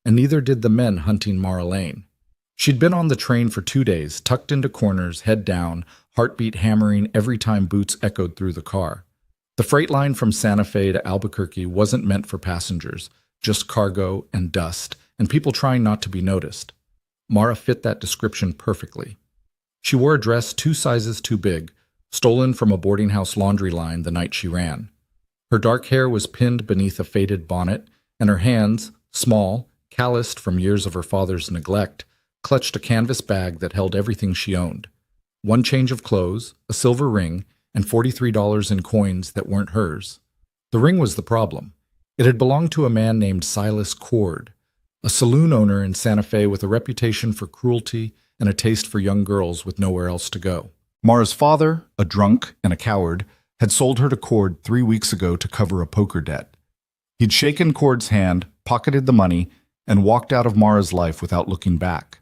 and neither did the men hunting Mara Lane. She'd been on the train for 2 days, tucked into corners, head down, heartbeat hammering every time boots echoed through the car. The freight line from Santa Fe to Albuquerque wasn't meant for passengers, just cargo and dust, and people trying not to be noticed. Mara fit that description perfectly. She wore a dress 2 sizes too big, stolen from a boarding house laundry line the night she ran. Her dark hair was pinned beneath a faded bonnet, and her hands, small, calloused from years of her father's neglect, clutched a canvas bag that held everything she owned. One change of clothes, a silver ring, and $43 in coins that weren't hers. The ring was the problem. It had belonged to a man named Silas Cord, a saloon owner in Santa Fe with a reputation for cruelty and a taste for young girls with nowhere else to go. Mara's father, a drunk and a coward, had sold her to Cord 3 weeks ago to cover a poker debt. He'd shaken Cord's hand, pocketed the money, and walked out of Mara's life without looking back.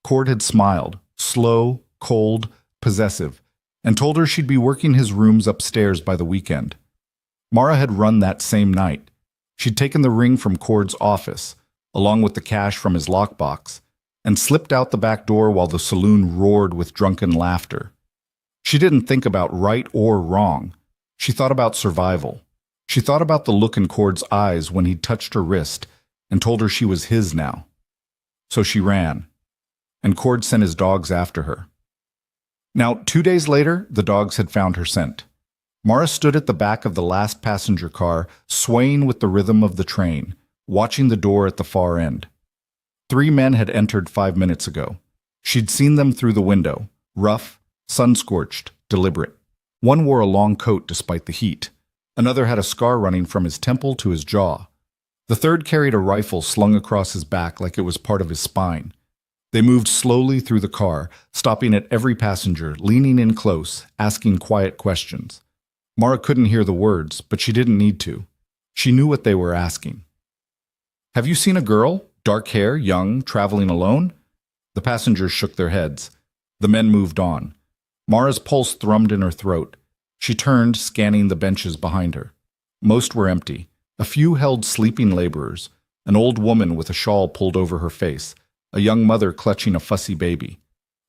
Cord had smiled, slow, cold, possessive, and told her she'd be working his rooms upstairs by the weekend. Mara had run that same night. She'd taken the ring from Cord's office, along with the cash from his lockbox, and slipped out the back door while the saloon roared with drunken laughter. She didn't think about right or wrong. She thought about survival. She thought about the look in Cord's eyes when he touched her wrist and told her she was his now. So she ran, and Cord sent his dogs after her. Now, 2 days later, the dogs had found her scent. Mara stood at the back of the last passenger car, swaying with the rhythm of the train, watching the door at the far end. 3 men had entered 5 minutes ago. She'd seen them through the window, rough, sun-scorched, deliberate. One wore a long coat despite the heat. Another had a scar running from his temple to his jaw. The third carried a rifle slung across his back like it was part of his spine. They moved slowly through the car, stopping at every passenger, leaning in close, asking quiet questions. Mara couldn't hear the words, but she didn't need to. She knew what they were asking. "Have you seen a girl, dark hair, young, traveling alone?" The passengers shook their heads. The men moved on. Mara's pulse thrummed in her throat. She turned, scanning the benches behind her. Most were empty. A few held sleeping laborers, an old woman with a shawl pulled over her face, a young mother clutching a fussy baby.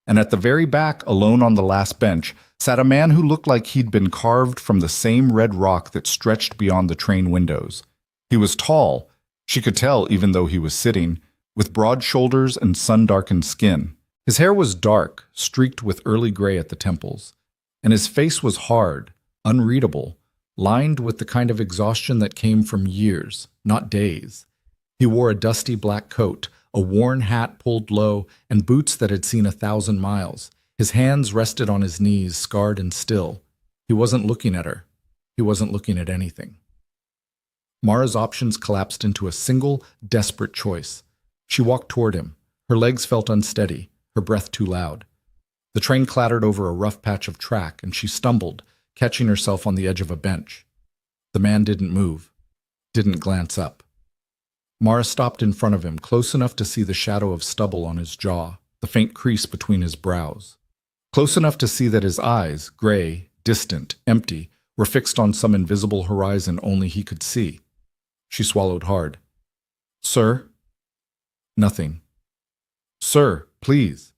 And at the very back, alone on the last bench, sat a man who looked like he'd been carved from the same red rock that stretched beyond the train windows. He was tall, she could tell even though he was sitting, with broad shoulders and sun-darkened skin. His hair was dark, streaked with early gray at the temples, and his face was hard, unreadable, lined with the kind of exhaustion that came from years, not days. He wore a dusty black coat, a worn hat pulled low, and boots that had seen 1,000 miles. His hands rested on his knees, scarred and still. He wasn't looking at her. He wasn't looking at anything. Mara's options collapsed into a single, desperate choice. She walked toward him. Her legs felt unsteady, her breath too loud. The train clattered over a rough patch of track, and she stumbled, catching herself on the edge of a bench. The man didn't move, didn't glance up. Mara stopped in front of him, close enough to see the shadow of stubble on his jaw, the faint crease between his brows. Close enough to see that his eyes, gray, distant, empty, were fixed on some invisible horizon only he could see. She swallowed hard. "Sir?" "Nothing." "Sir, please."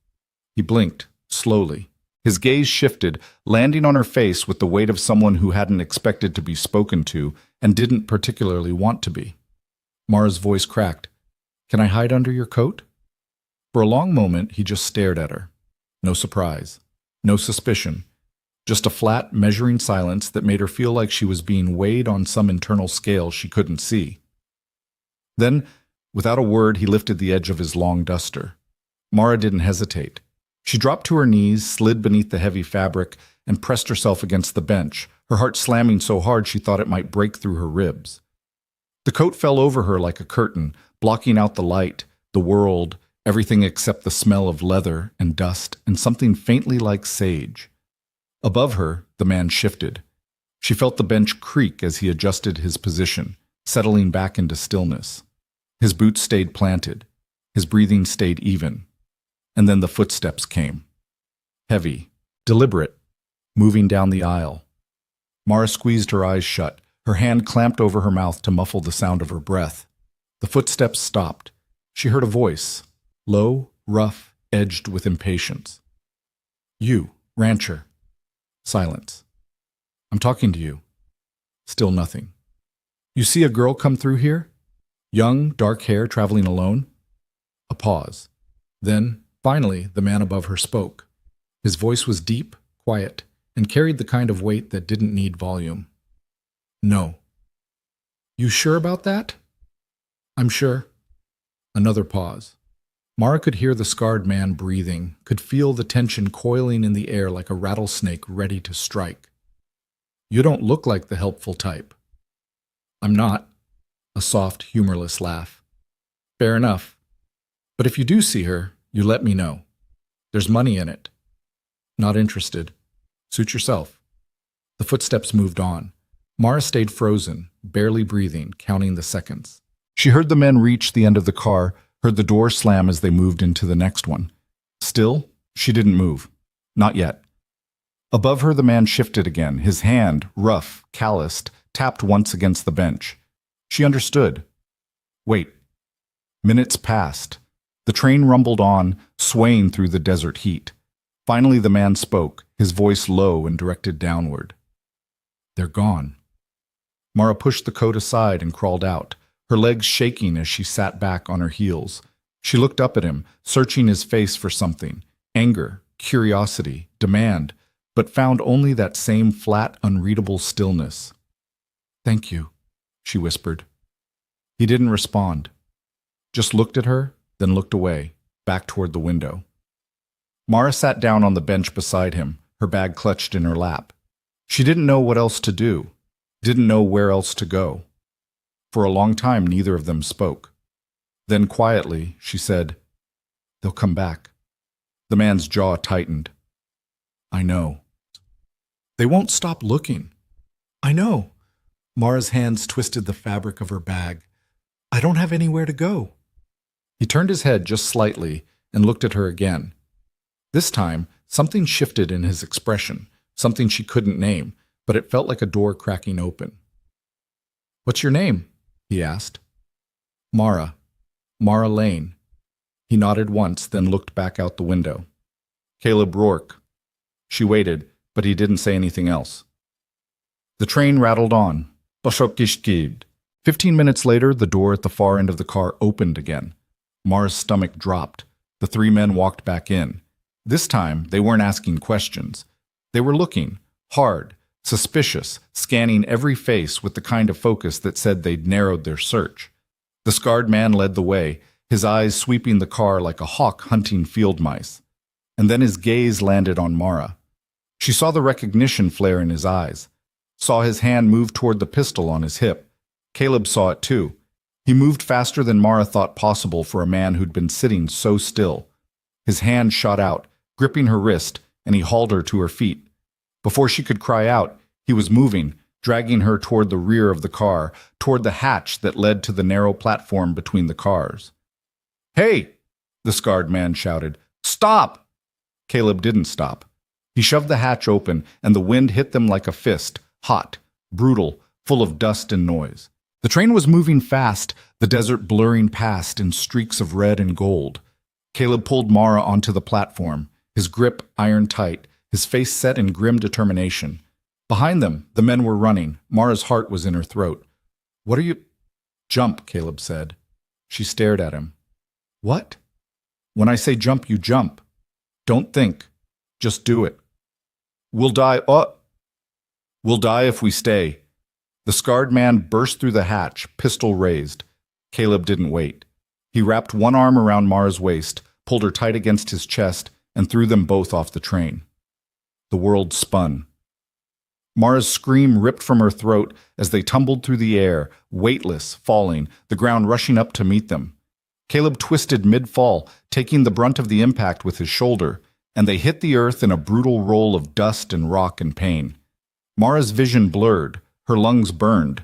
He blinked, slowly. His gaze shifted, landing on her face with the weight of someone who hadn't expected to be spoken to and didn't particularly want to be. Mara's voice cracked. "Can I hide under your coat?" For a long moment, he just stared at her. No surprise, no suspicion, just a flat, measuring silence that made her feel like she was being weighed on some internal scale she couldn't see. Then, without a word, he lifted the edge of his long duster. Mara didn't hesitate. She dropped to her knees, slid beneath the heavy fabric, and pressed herself against the bench, her heart slamming so hard she thought it might break through her ribs. The coat fell over her like a curtain, blocking out the light, the world, everything except the smell of leather and dust and something faintly like sage. Above her, the man shifted. She felt the bench creak as he adjusted his position, settling back into stillness. His boots stayed planted. His breathing stayed even. And then the footsteps came. Heavy, deliberate, moving down the aisle. Mara squeezed her eyes shut, her hand clamped over her mouth to muffle the sound of her breath. The footsteps stopped. She heard a voice, low, rough, edged with impatience. "You, rancher." Silence. "I'm talking to you." Still nothing. "You see a girl come through here? Young, dark hair, traveling alone?" A pause. Then, finally, the man above her spoke. His voice was deep, quiet, and carried the kind of weight that didn't need volume. "No." "You sure about that?" "I'm sure." Another pause. Mara could hear the scarred man breathing, could feel the tension coiling in the air like a rattlesnake ready to strike. "You don't look like the helpful type." "I'm not." A soft, humorless laugh. "Fair enough. But if you do see her, you let me know. There's money in it." "Not interested. Suit yourself." The footsteps moved on. Mara stayed frozen, barely breathing, counting the seconds. She heard the men reach the end of the car, heard the door slam as they moved into the next one. Still, she didn't move. Not yet. Above her, the man shifted again, his hand, rough, calloused, tapped once against the bench. She understood. Wait. Minutes passed. The train rumbled on, swaying through the desert heat. Finally, the man spoke, his voice low and directed downward. "They're gone." Mara pushed the coat aside and crawled out, her legs shaking as she sat back on her heels. She looked up at him, searching his face for something, anger, curiosity, demand, but found only that same flat, unreadable stillness. "Thank you," she whispered. He didn't respond, just looked at her, then looked away, back toward the window. Mara sat down on the bench beside him, her bag clutched in her lap. She didn't know what else to do, didn't know where else to go. For a long time, neither of them spoke. Then quietly, she said, "They'll come back." The man's jaw tightened. "I know." "They won't stop looking." "I know." Mara's hands twisted the fabric of her bag. "I don't have anywhere to go." He turned his head just slightly and looked at her again. This time, something shifted in his expression, something she couldn't name, but it felt like a door cracking open. "What's your name?" he asked. "Mara. Mara Lane." He nodded once, then looked back out the window. "Caleb Rourke." She waited, but he didn't say anything else. The train rattled on. 15 minutes later, the door at the far end of the car opened again. Mara's stomach dropped. The three men walked back in. This time, they weren't asking questions. They were looking, hard, suspicious, scanning every face with the kind of focus that said they'd narrowed their search. The scarred man led the way, his eyes sweeping the car like a hawk hunting field mice. And then his gaze landed on Mara. She saw the recognition flare in his eyes, saw his hand move toward the pistol on his hip. Caleb saw it too. He moved faster than Mara thought possible for a man who'd been sitting so still. His hand shot out, gripping her wrist, and he hauled her to her feet. Before she could cry out, he was moving, dragging her toward the rear of the car, toward the hatch that led to the narrow platform between the cars. "Hey!" the scarred man shouted. "Stop!" Caleb didn't stop. He shoved the hatch open, and the wind hit them like a fist, hot, brutal, full of dust and noise. The train was moving fast, the desert blurring past in streaks of red and gold. Caleb pulled Mara onto the platform, his grip iron tight, his face set in grim determination. Behind them, the men were running. Mara's heart was in her throat. "What are you—" "Jump," Caleb said. She stared at him. "What?" "When I say jump, you jump. Don't think. Just do it." We'll die if we stay." The scarred man burst through the hatch, pistol raised. Caleb didn't wait. He wrapped one arm around Mara's waist, pulled her tight against his chest, and threw them both off the train. The world spun. Mara's scream ripped from her throat as they tumbled through the air, weightless, falling, the ground rushing up to meet them. Caleb twisted mid-fall, taking the brunt of the impact with his shoulder, and they hit the earth in a brutal roll of dust and rock and pain. Mara's vision blurred, her lungs burned.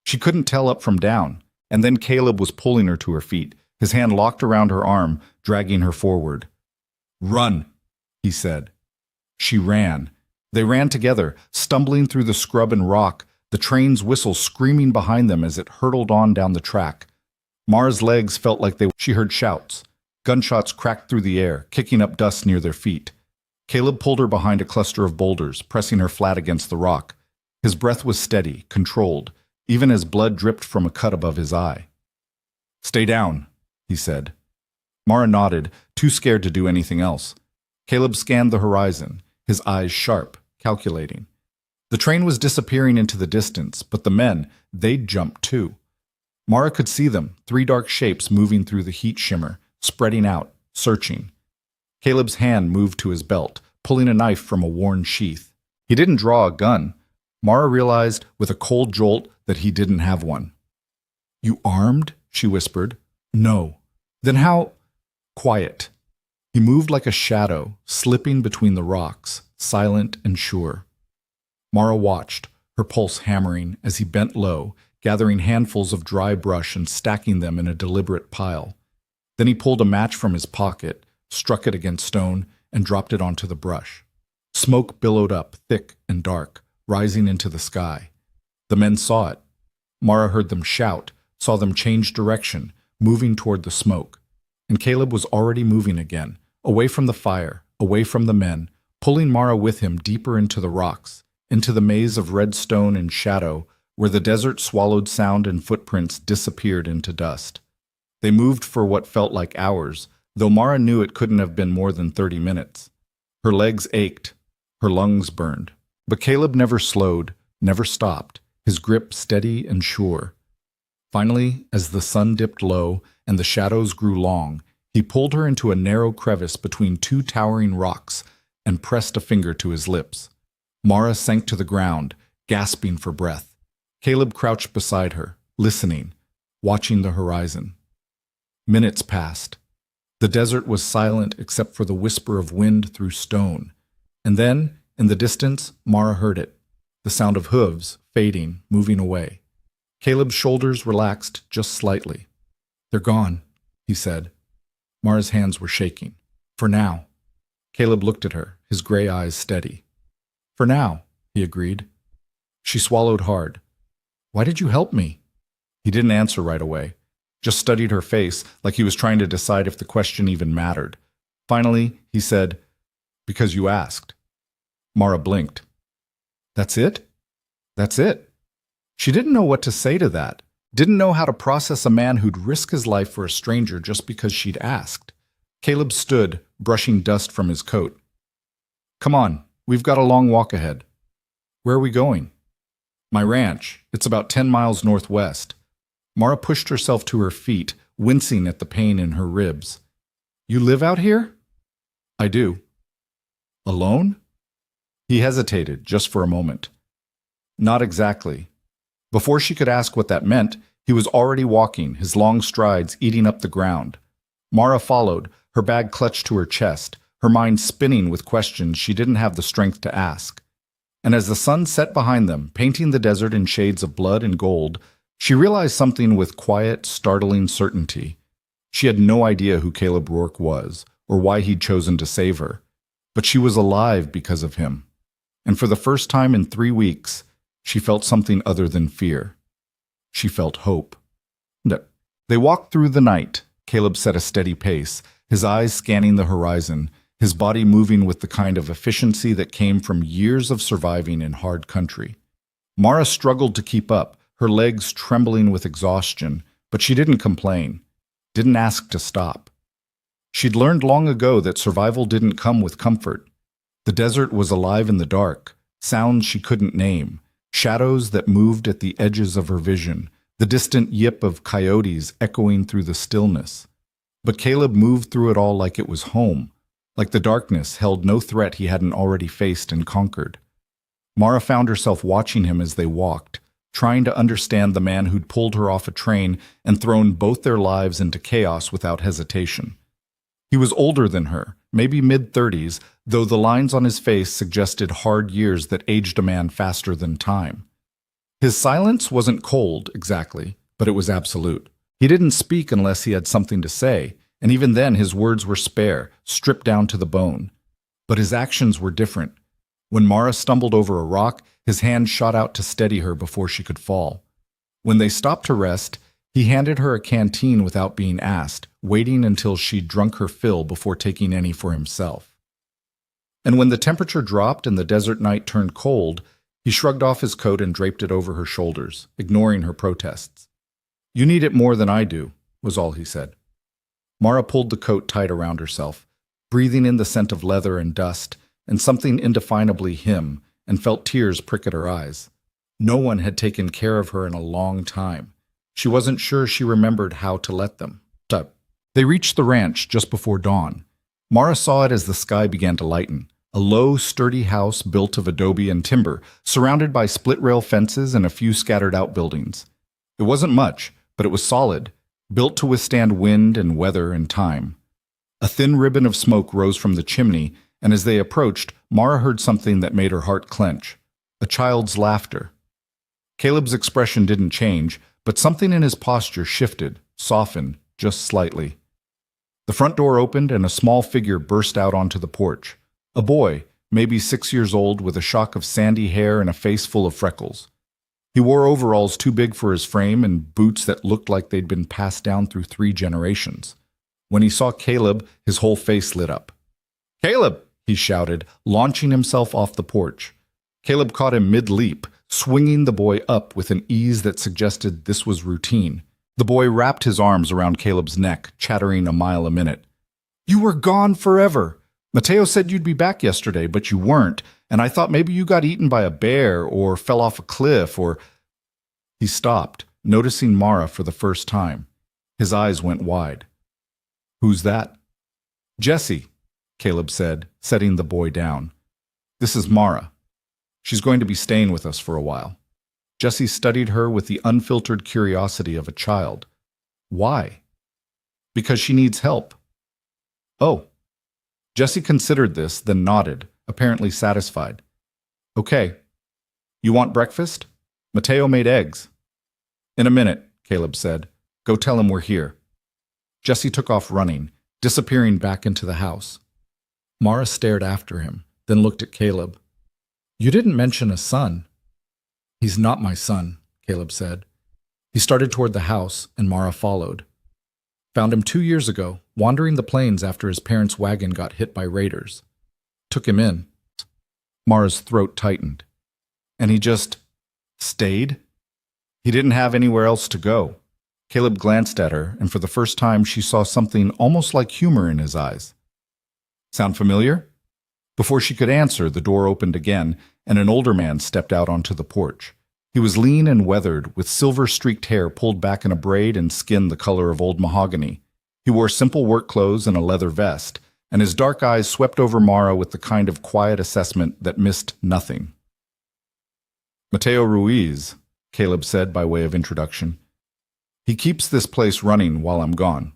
She couldn't tell up from down, and then Caleb was pulling her to her feet, his hand locked around her arm, dragging her forward. "Run," he said. She ran. They ran together, stumbling through the scrub and rock, the train's whistle screaming behind them as it hurtled on down the track. Mara's legs felt like she heard shouts. Gunshots cracked through the air, kicking up dust near their feet. Caleb pulled her behind a cluster of boulders, pressing her flat against the rock. His breath was steady, controlled, even as blood dripped from a cut above his eye. "Stay down," he said. Mara nodded, too scared to do anything else. Caleb scanned the horizon, his eyes sharp, calculating. The train was disappearing into the distance, but the men, they'd jumped too. Mara could see them, three dark shapes moving through the heat shimmer, spreading out, searching. Caleb's hand moved to his belt, pulling a knife from a worn sheath. He didn't draw a gun. Mara realized with a cold jolt that he didn't have one. "You armed?" she whispered. "No." "Then how—" "Quiet." He moved like a shadow, slipping between the rocks, silent and sure. Mara watched, her pulse hammering as he bent low, gathering handfuls of dry brush and stacking them in a deliberate pile. Then he pulled a match from his pocket, struck it against stone, and dropped it onto the brush. Smoke billowed up, thick and dark, rising into the sky. The men saw it. Mara heard them shout, saw them change direction, moving toward the smoke. And Caleb was already moving again, away from the fire, away from the men, pulling Mara with him deeper into the rocks, into the maze of red stone and shadow, where the desert swallowed sound and footprints disappeared into dust. They moved for what felt like hours, though Mara knew it couldn't have been more than 30 minutes. Her legs ached, her lungs burned. But Caleb never slowed, never stopped, his grip steady and sure. Finally, as the sun dipped low and the shadows grew long, he pulled her into a narrow crevice between two towering rocks and pressed a finger to his lips. Mara sank to the ground, gasping for breath. Caleb crouched beside her, listening, watching the horizon. Minutes passed. The desert was silent except for the whisper of wind through stone. And then, in the distance, Mara heard it, the sound of hooves, fading, moving away. Caleb's shoulders relaxed just slightly. "They're gone," he said. Mara's hands were shaking. "For now." Caleb looked at her, his gray eyes steady. "For now," he agreed. She swallowed hard. "Why did you help me?" He didn't answer right away, just studied her face like he was trying to decide if the question even mattered. Finally, he said, "Because you asked." Mara blinked. "That's it?" "That's it." She didn't know what to say to that, didn't know how to process a man who'd risk his life for a stranger just because she'd asked. Caleb stood, brushing dust from his coat. "Come on, we've got a long walk ahead." "Where are we going?" "My ranch. It's about 10 miles northwest." Mara pushed herself to her feet, wincing at the pain in her ribs. "You live out here?" "I do." "Alone?" He hesitated, just for a moment. "Not exactly." Before she could ask what that meant, he was already walking, his long strides eating up the ground. Mara followed, her bag clutched to her chest, her mind spinning with questions she didn't have the strength to ask. And as the sun set behind them, painting the desert in shades of blood and gold, she realized something with quiet, startling certainty. She had no idea who Caleb Rourke was, or why he'd chosen to save her. But she was alive because of him. And for the first time in 3 weeks, she felt something other than fear. She felt hope. They walked through the night. Caleb set a steady pace, his eyes scanning the horizon, his body moving with the kind of efficiency that came from years of surviving in hard country. Mara struggled to keep up, her legs trembling with exhaustion, but she didn't complain, didn't ask to stop. She'd learned long ago that survival didn't come with comfort. The desert was alive in the dark, sounds she couldn't name, shadows that moved at the edges of her vision, the distant yip of coyotes echoing through the stillness. But Caleb moved through it all like it was home, like the darkness held no threat he hadn't already faced and conquered. Mara found herself watching him as they walked, trying to understand the man who'd pulled her off a train and thrown both their lives into chaos without hesitation. He was older than her, maybe mid-30s, though the lines on his face suggested hard years that aged a man faster than time. His silence wasn't cold, exactly, but it was absolute. He didn't speak unless he had something to say, and even then his words were spare, stripped down to the bone. But his actions were different. When Mara stumbled over a rock, his hand shot out to steady her before she could fall. When they stopped to rest, He handed her a canteen without being asked, waiting until she'd drunk her fill before taking any for himself. And when the temperature dropped and the desert night turned cold, he shrugged off his coat and draped it over her shoulders, ignoring her protests. "You need it more than I do," was all he said. Mara pulled the coat tight around herself, breathing in the scent of leather and dust, and something indefinably him, and felt tears prick at her eyes. No one had taken care of her in a long time. She wasn't sure she remembered how to let them. They reached the ranch just before dawn. Mara saw it as the sky began to lighten. A low, sturdy house built of adobe and timber, surrounded by split-rail fences and a few scattered outbuildings. It wasn't much, but it was solid, built to withstand wind and weather and time. A thin ribbon of smoke rose from the chimney, and as they approached, Mara heard something that made her heart clench. A child's laughter. Caleb's expression didn't change, but something in his posture shifted, softened, just slightly. The front door opened and a small figure burst out onto the porch. A boy, maybe 6 years old, with a shock of sandy hair and a face full of freckles. He wore overalls too big for his frame and boots that looked like they'd been passed down through 3 generations. When he saw Caleb, his whole face lit up. "Caleb!" he shouted, launching himself off the porch. Caleb caught him mid-leap, swinging the boy up with an ease that suggested this was routine. The boy wrapped his arms around Caleb's neck, chattering a mile a minute. "You were gone forever. Mateo said you'd be back yesterday, but you weren't, and I thought maybe you got eaten by a bear or fell off a cliff or—" He stopped, noticing Mara for the first time. His eyes went wide. "Who's that?" "Jessie," Caleb said, setting the boy down. "This is Mara. She's going to be staying with us for a while." Jessie studied her with the unfiltered curiosity of a child. "Why?" "Because she needs help." "Oh." Jessie considered this, then nodded, apparently satisfied. "Okay. You want breakfast? Mateo made eggs." "In a minute," Caleb said. "Go tell him we're here." Jessie took off running, disappearing back into the house. Mara stared after him, then looked at Caleb. "You didn't mention a son." "He's not my son," Caleb said. He started toward the house, and Mara followed. "Found him 2 years ago, wandering the plains after his parents' wagon got hit by raiders. Took him in." Mara's throat tightened. "And he just stayed?" "He didn't have anywhere else to go." Caleb glanced at her, and for the first time she saw something almost like humor in his eyes. "Sound familiar?" Before she could answer, the door opened again, and an older man stepped out onto the porch. He was lean and weathered, with silver-streaked hair pulled back in a braid and skin the color of old mahogany. He wore simple work clothes and a leather vest, and his dark eyes swept over Mara with the kind of quiet assessment that missed nothing. "Mateo Ruiz," Caleb said by way of introduction. "He keeps this place running while I'm gone.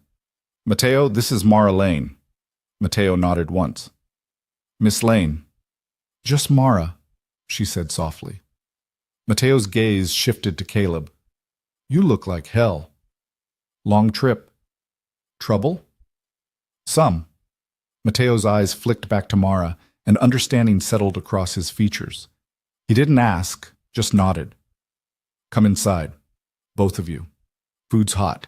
Mateo, this is Mara Lane." Mateo nodded once. "Miss Lane." "Just Mara," she said softly. Mateo's gaze shifted to Caleb. "You look like hell." "Long trip." "Trouble?" "Some." Mateo's eyes flicked back to Mara, and understanding settled across his features. He didn't ask, just nodded. "Come inside, both of you. Food's hot."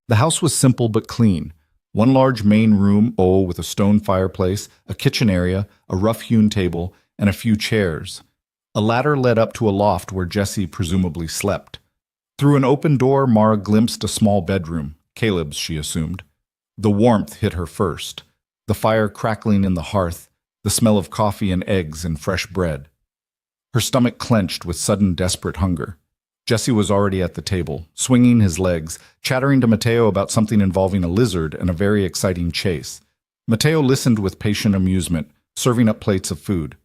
The house was simple but clean. One large main room, with a stone fireplace, a kitchen area, a rough-hewn table, and a few chairs. A ladder led up to a loft where Jessie presumably slept. Through an open door, Mara glimpsed a small bedroom, Caleb's, she assumed. The warmth hit her first, the fire crackling in the hearth, the smell of coffee and eggs and fresh bread. Her stomach clenched with sudden desperate hunger. Jessie was already at the table, swinging his legs, chattering to Mateo about something involving a lizard and a very exciting chase. Mateo listened with patient amusement, serving up plates of food.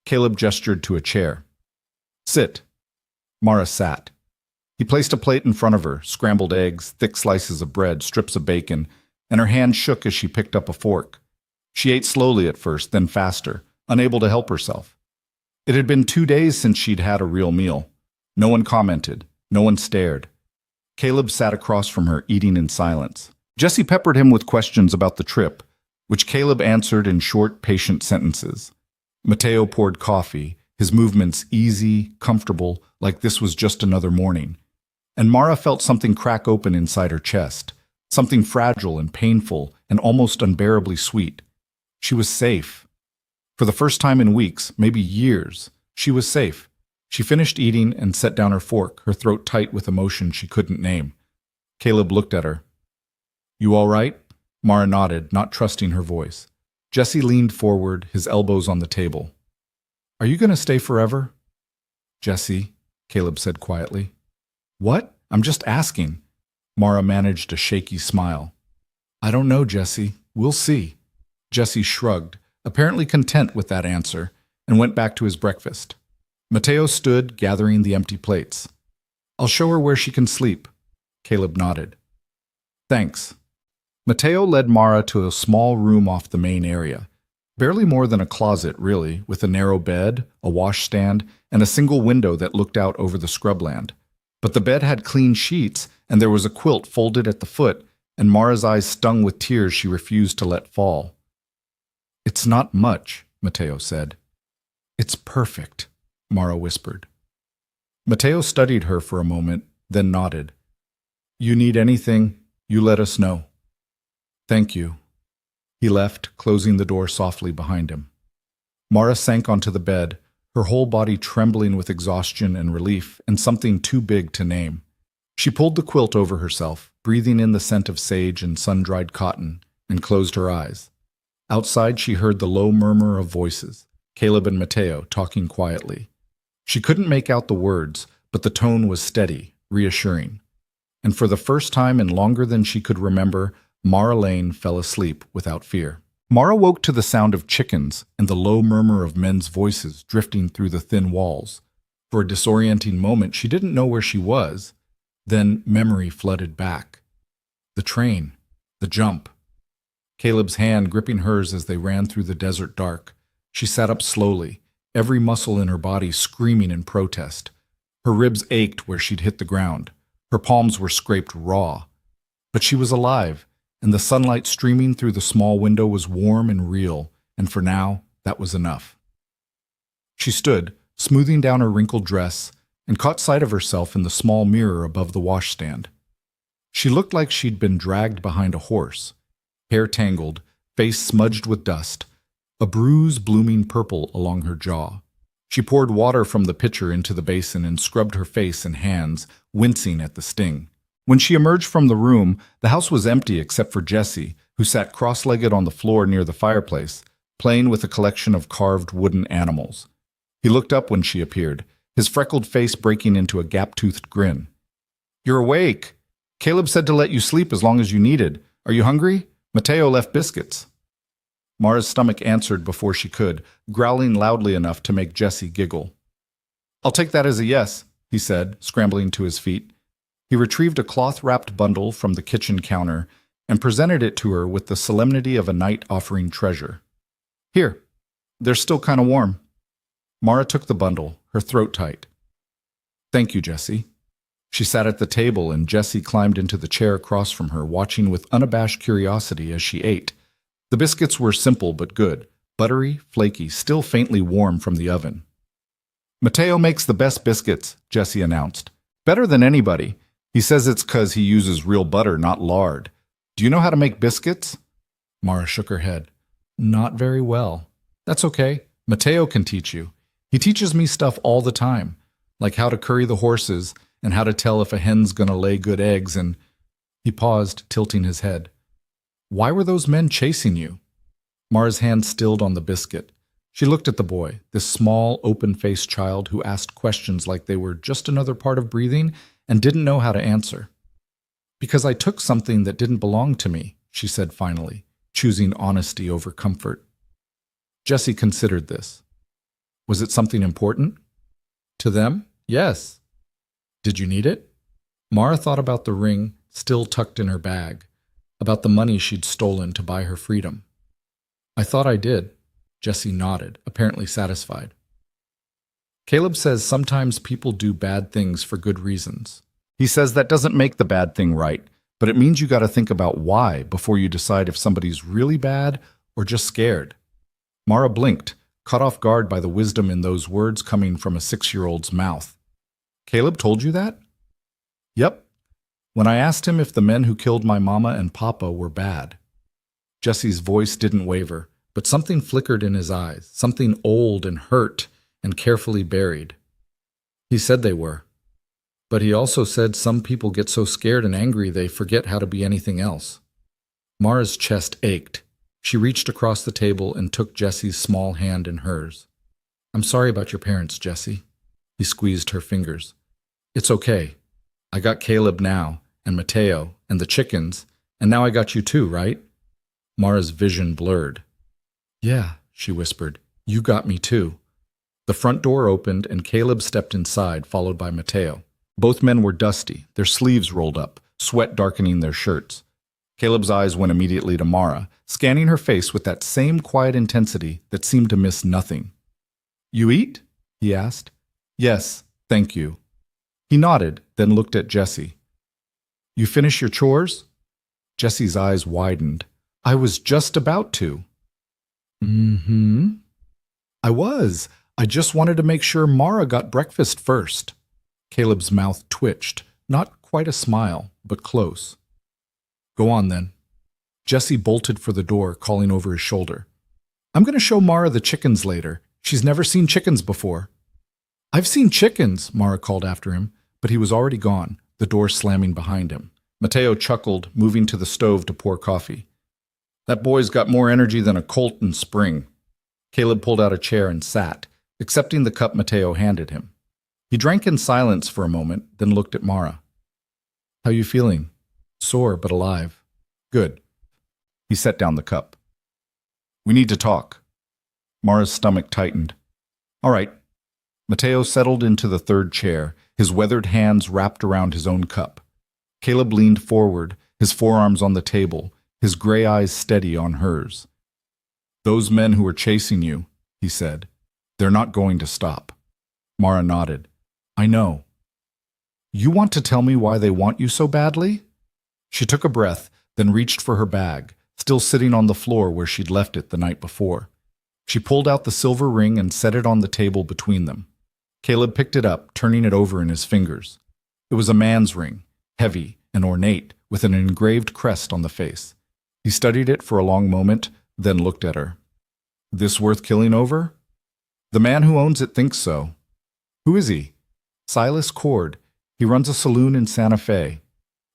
Caleb gestured to a chair. "Sit." Mara sat. He placed a plate in front of her, scrambled eggs, thick slices of bread, strips of bacon, and her hand shook as she picked up a fork. She ate slowly at first, then faster, unable to help herself. It had been 2 days since she'd had a real meal. No one commented. No one stared. Caleb sat across from her, eating in silence. Jessie peppered him with questions about the trip, which Caleb answered in short, patient sentences. Mateo poured coffee, his movements easy, comfortable, like this was just another morning. and Mara felt something crack open inside her chest, something fragile and painful and almost unbearably sweet. She was safe. For the first time in weeks, maybe years, she was safe. She finished eating and set down her fork, her throat tight with emotion she couldn't name. Caleb looked at her. "You all right?" Mara nodded, not trusting her voice. Jesse leaned forward, his elbows on the table. "Are you going to stay forever?" "Jesse," Caleb said quietly. "What? I'm just asking." Mara managed a shaky smile. "I don't know, Jesse. We'll see." Jesse shrugged, apparently content with that answer, and went back to his breakfast. Mateo stood, gathering the empty plates. "I'll show her where she can sleep." Caleb nodded. "Thanks." Mateo led Mara to a small room off the main area. Barely more than a closet, really, with a narrow bed, a washstand, and a single window that looked out over the scrubland. But the bed had clean sheets, and there was a quilt folded at the foot, and Mara's eyes stung with tears she refused to let fall. "It's not much," Mateo said. "It's perfect," Mara whispered. Mateo studied her for a moment, then nodded. "You need anything, you let us know." "Thank you." He left, closing the door softly behind him. Mara sank onto the bed, her whole body trembling with exhaustion and relief and something too big to name. She pulled the quilt over herself, breathing in the scent of sage and sun-dried cotton, and closed her eyes. Outside, she heard the low murmur of voices, Caleb and Mateo talking quietly. She couldn't make out the words, but the tone was steady, reassuring. And for the first time in longer than she could remember, Mara Lane fell asleep without fear. Mara woke to the sound of chickens and the low murmur of men's voices drifting through the thin walls. For a disorienting moment, she didn't know where she was. Then memory flooded back. The train, the jump. Caleb's hand gripping hers as they ran through the desert dark. She sat up slowly, every muscle in her body screaming in protest. Her ribs ached where she'd hit the ground. Her palms were scraped raw. But she was alive, and the sunlight streaming through the small window was warm and real, and for now, that was enough. She stood, smoothing down her wrinkled dress, and caught sight of herself in the small mirror above the washstand. She looked like she'd been dragged behind a horse, hair tangled, face smudged with dust, a bruise blooming purple along her jaw. She poured water from the pitcher into the basin and scrubbed her face and hands, wincing at the sting. When she emerged from the room, the house was empty except for Jesse, who sat cross-legged on the floor near the fireplace, playing with a collection of carved wooden animals. He looked up when she appeared, his freckled face breaking into a gap-toothed grin. "You're awake. Caleb said to let you sleep as long as you needed. Are you hungry? Mateo left biscuits." Mara's stomach answered before she could, growling loudly enough to make Jesse giggle. "I'll take that as a yes," he said, scrambling to his feet. He retrieved a cloth-wrapped bundle from the kitchen counter and presented it to her with the solemnity of a knight offering treasure. "Here, they're still kind of warm." Mara took the bundle, her throat tight. "Thank you, Jesse." She sat at the table and Jesse climbed into the chair across from her, watching with unabashed curiosity as she ate. The biscuits were simple but good, buttery, flaky, still faintly warm from the oven. "Mateo makes the best biscuits," Jesse announced. "Better than anybody. He says it's 'cause he uses real butter, not lard. Do you know how to make biscuits?" Mara shook her head. "Not very well." "That's okay. Mateo can teach you. He teaches me stuff all the time, like how to curry the horses and how to tell if a hen's gonna lay good eggs and—" He paused, tilting his head. "Why were those men chasing you?" Mara's hand stilled on the biscuit. She looked at the boy, this small, open-faced child who asked questions like they were just another part of breathing and didn't know how to answer. "Because I took something that didn't belong to me," she said finally, choosing honesty over comfort. Jesse considered this. Was it something important? To them? Yes. Did you need it? Mara thought about the ring, still tucked in her bag, about the money she'd stolen to buy her freedom. "I thought I did." Jesse nodded, apparently satisfied. "Caleb says sometimes people do bad things for good reasons. He says that doesn't make the bad thing right, but it means you got to think about why before you decide if somebody's really bad or just scared." Mara blinked, caught off guard by the wisdom in those words coming from a 6-year-old's mouth. "Caleb told you that?" Yep. When I asked him if the men who killed my mama and papa were bad. Jesse's voice didn't waver, but something flickered in his eyes, something old and hurt and carefully buried. He said they were. But he also said some people get so scared and angry they forget how to be anything else. Mara's chest ached. She reached across the table and took Jesse's small hand in hers. I'm sorry about your parents, Jesse. He squeezed her fingers. It's okay. I got Caleb now, and Mateo, and the chickens, and now I got you too, right? Mara's vision blurred. Yeah, she whispered. You got me too. The front door opened and Caleb stepped inside, followed by Mateo. Both men were dusty, their sleeves rolled up, sweat darkening their shirts. Caleb's eyes went immediately to Mara, scanning her face with that same quiet intensity that seemed to miss nothing. You eat? He asked. Yes, thank you. He nodded, then looked at Jesse. You finish your chores? Jesse's eyes widened. I was just about to. Mm-hmm. I was. I just wanted to make sure Mara got breakfast first. Caleb's mouth twitched, not quite a smile, but close. Go on, then. Jesse bolted for the door, calling over his shoulder. I'm going to show Mara the chickens later. She's never seen chickens before. I've seen chickens, Mara called after him, but he was already gone, the door slamming behind him. Mateo chuckled, moving to the stove to pour coffee. That boy's got more energy than a colt in spring. Caleb pulled out a chair and sat, accepting the cup Mateo handed him. He drank in silence for a moment, then looked at Mara. How you feeling? Sore, but alive. Good. He set down the cup. We need to talk. Mara's stomach tightened. All right. Mateo settled into the third chair, his weathered hands wrapped around his own cup. Caleb leaned forward, his forearms on the table, his gray eyes steady on hers. Those men who are chasing you, he said, they're not going to stop. Mara nodded. I know. You want to tell me why they want you so badly? She took a breath, then reached for her bag, still sitting on the floor where she'd left it the night before. She pulled out the silver ring and set it on the table between them. Caleb picked it up, turning it over in his fingers. It was a man's ring, heavy and ornate, with an engraved crest on the face. He studied it for a long moment, then looked at her. This worth killing over? The man who owns it thinks so. Who is he? Silas Cord. He runs a saloon in Santa Fe.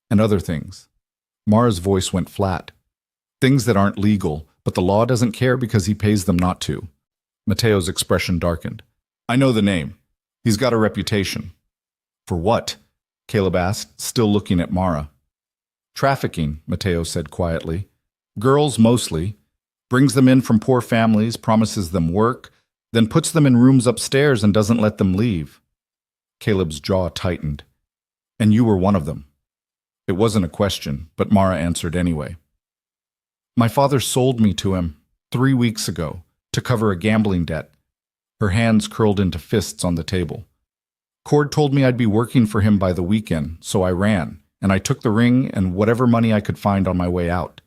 And other things. Mara's voice went flat. Things that aren't legal, but the law doesn't care because he pays them not to. Mateo's expression darkened. I know the name. He's got a reputation. For what? Caleb asked, still looking at Mara. Trafficking, Mateo said quietly. Girls mostly. Brings them in from poor families, promises them work, then puts them in rooms upstairs and doesn't let them leave. Caleb's jaw tightened. And you were one of them. It wasn't a question, but Mara answered anyway. My father sold me to him 3 weeks ago to cover a gambling debt. Her hands curled into fists on the table. Cord told me I'd be working for him by the weekend, so I ran, and I took the ring and whatever money I could find on my way out.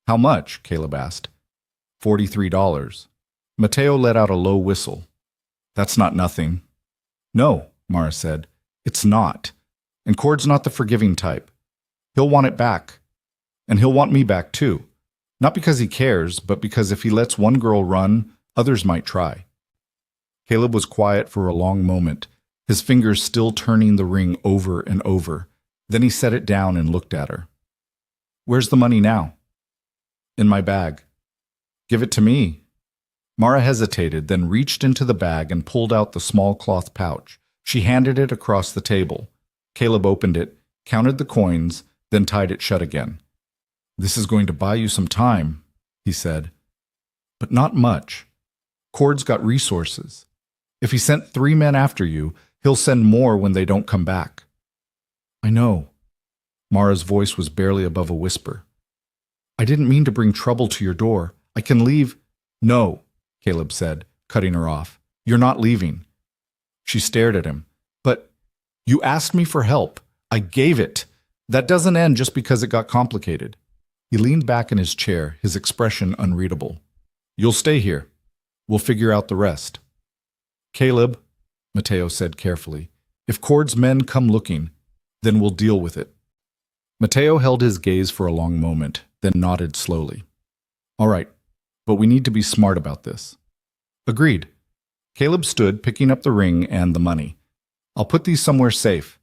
How much? Caleb asked. $43. Mateo let out a low whistle. That's not nothing. No, Mara said. It's not. And Cord's not the forgiving type. He'll want it back. And he'll want me back too. Not because he cares, but because if he lets one girl run, others might try. Caleb was quiet for a long moment, his fingers still turning the ring over and over. Then he set it down and looked at her. Where's the money now? In my bag. Give it to me. Mara hesitated, then reached into the bag and pulled out the small cloth pouch. She handed it across the table. Caleb opened it, counted the coins, then tied it shut again. This is going to buy you some time, he said. But not much. Cord's got resources. If he sent 3 men after you, he'll send more when they don't come back. I know. Mara's voice was barely above a whisper. I didn't mean to bring trouble to your door. I can leave. No, Caleb said, cutting her off. You're not leaving. She stared at him. But you asked me for help. I gave it. That doesn't end just because it got complicated. He leaned back in his chair, his expression unreadable. You'll stay here. We'll figure out the rest. Caleb, Mateo said carefully, if Cord's men come looking, Then we'll deal with it. Mateo held his gaze for a long moment, then nodded slowly. All right, but we need to be smart about this. Agreed. Caleb stood, picking up the ring and the money. I'll put these somewhere safe.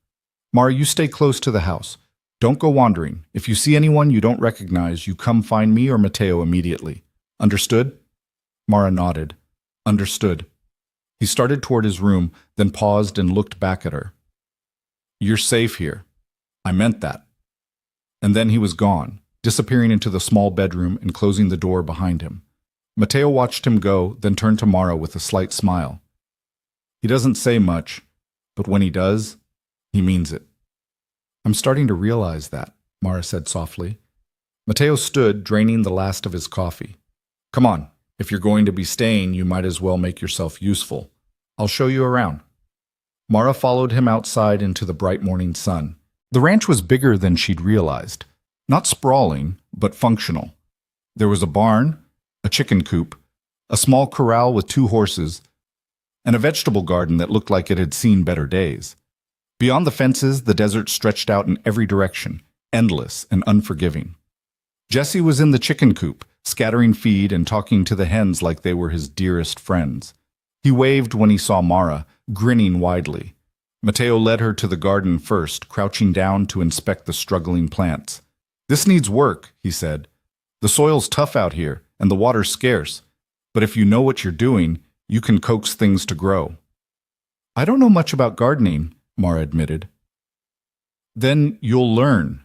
Mara, you stay close to the house. Don't go wandering. If you see anyone you don't recognize, you come find me or Mateo immediately. Understood? Mara nodded. Understood. He started toward his room, then paused and looked back at her. You're safe here. I meant that. And then he was gone, disappearing into the small bedroom and closing the door behind him. Mateo watched him go, then turned to Mara with a slight smile. He doesn't say much, but when he does, he means it. I'm starting to realize that, Mara said softly. Mateo stood, draining the last of his coffee. Come on, if you're going to be staying, you might as well make yourself useful. I'll show you around. Mara followed him outside into the bright morning sun. The ranch was bigger than she'd realized. Not sprawling, but functional. There was a barn, a chicken coop, a small corral with 2 horses, and a vegetable garden that looked like it had seen better days. Beyond the fences, the desert stretched out in every direction, endless and unforgiving. Jesse was in the chicken coop, scattering feed and talking to the hens like they were his dearest friends. He waved when he saw Mara, grinning widely. Mateo led her to the garden first, crouching down to inspect the struggling plants. This needs work, he said. The soil's tough out here, and the water's scarce. But if you know what you're doing, you can coax things to grow. I don't know much about gardening, Mara admitted. Then you'll learn.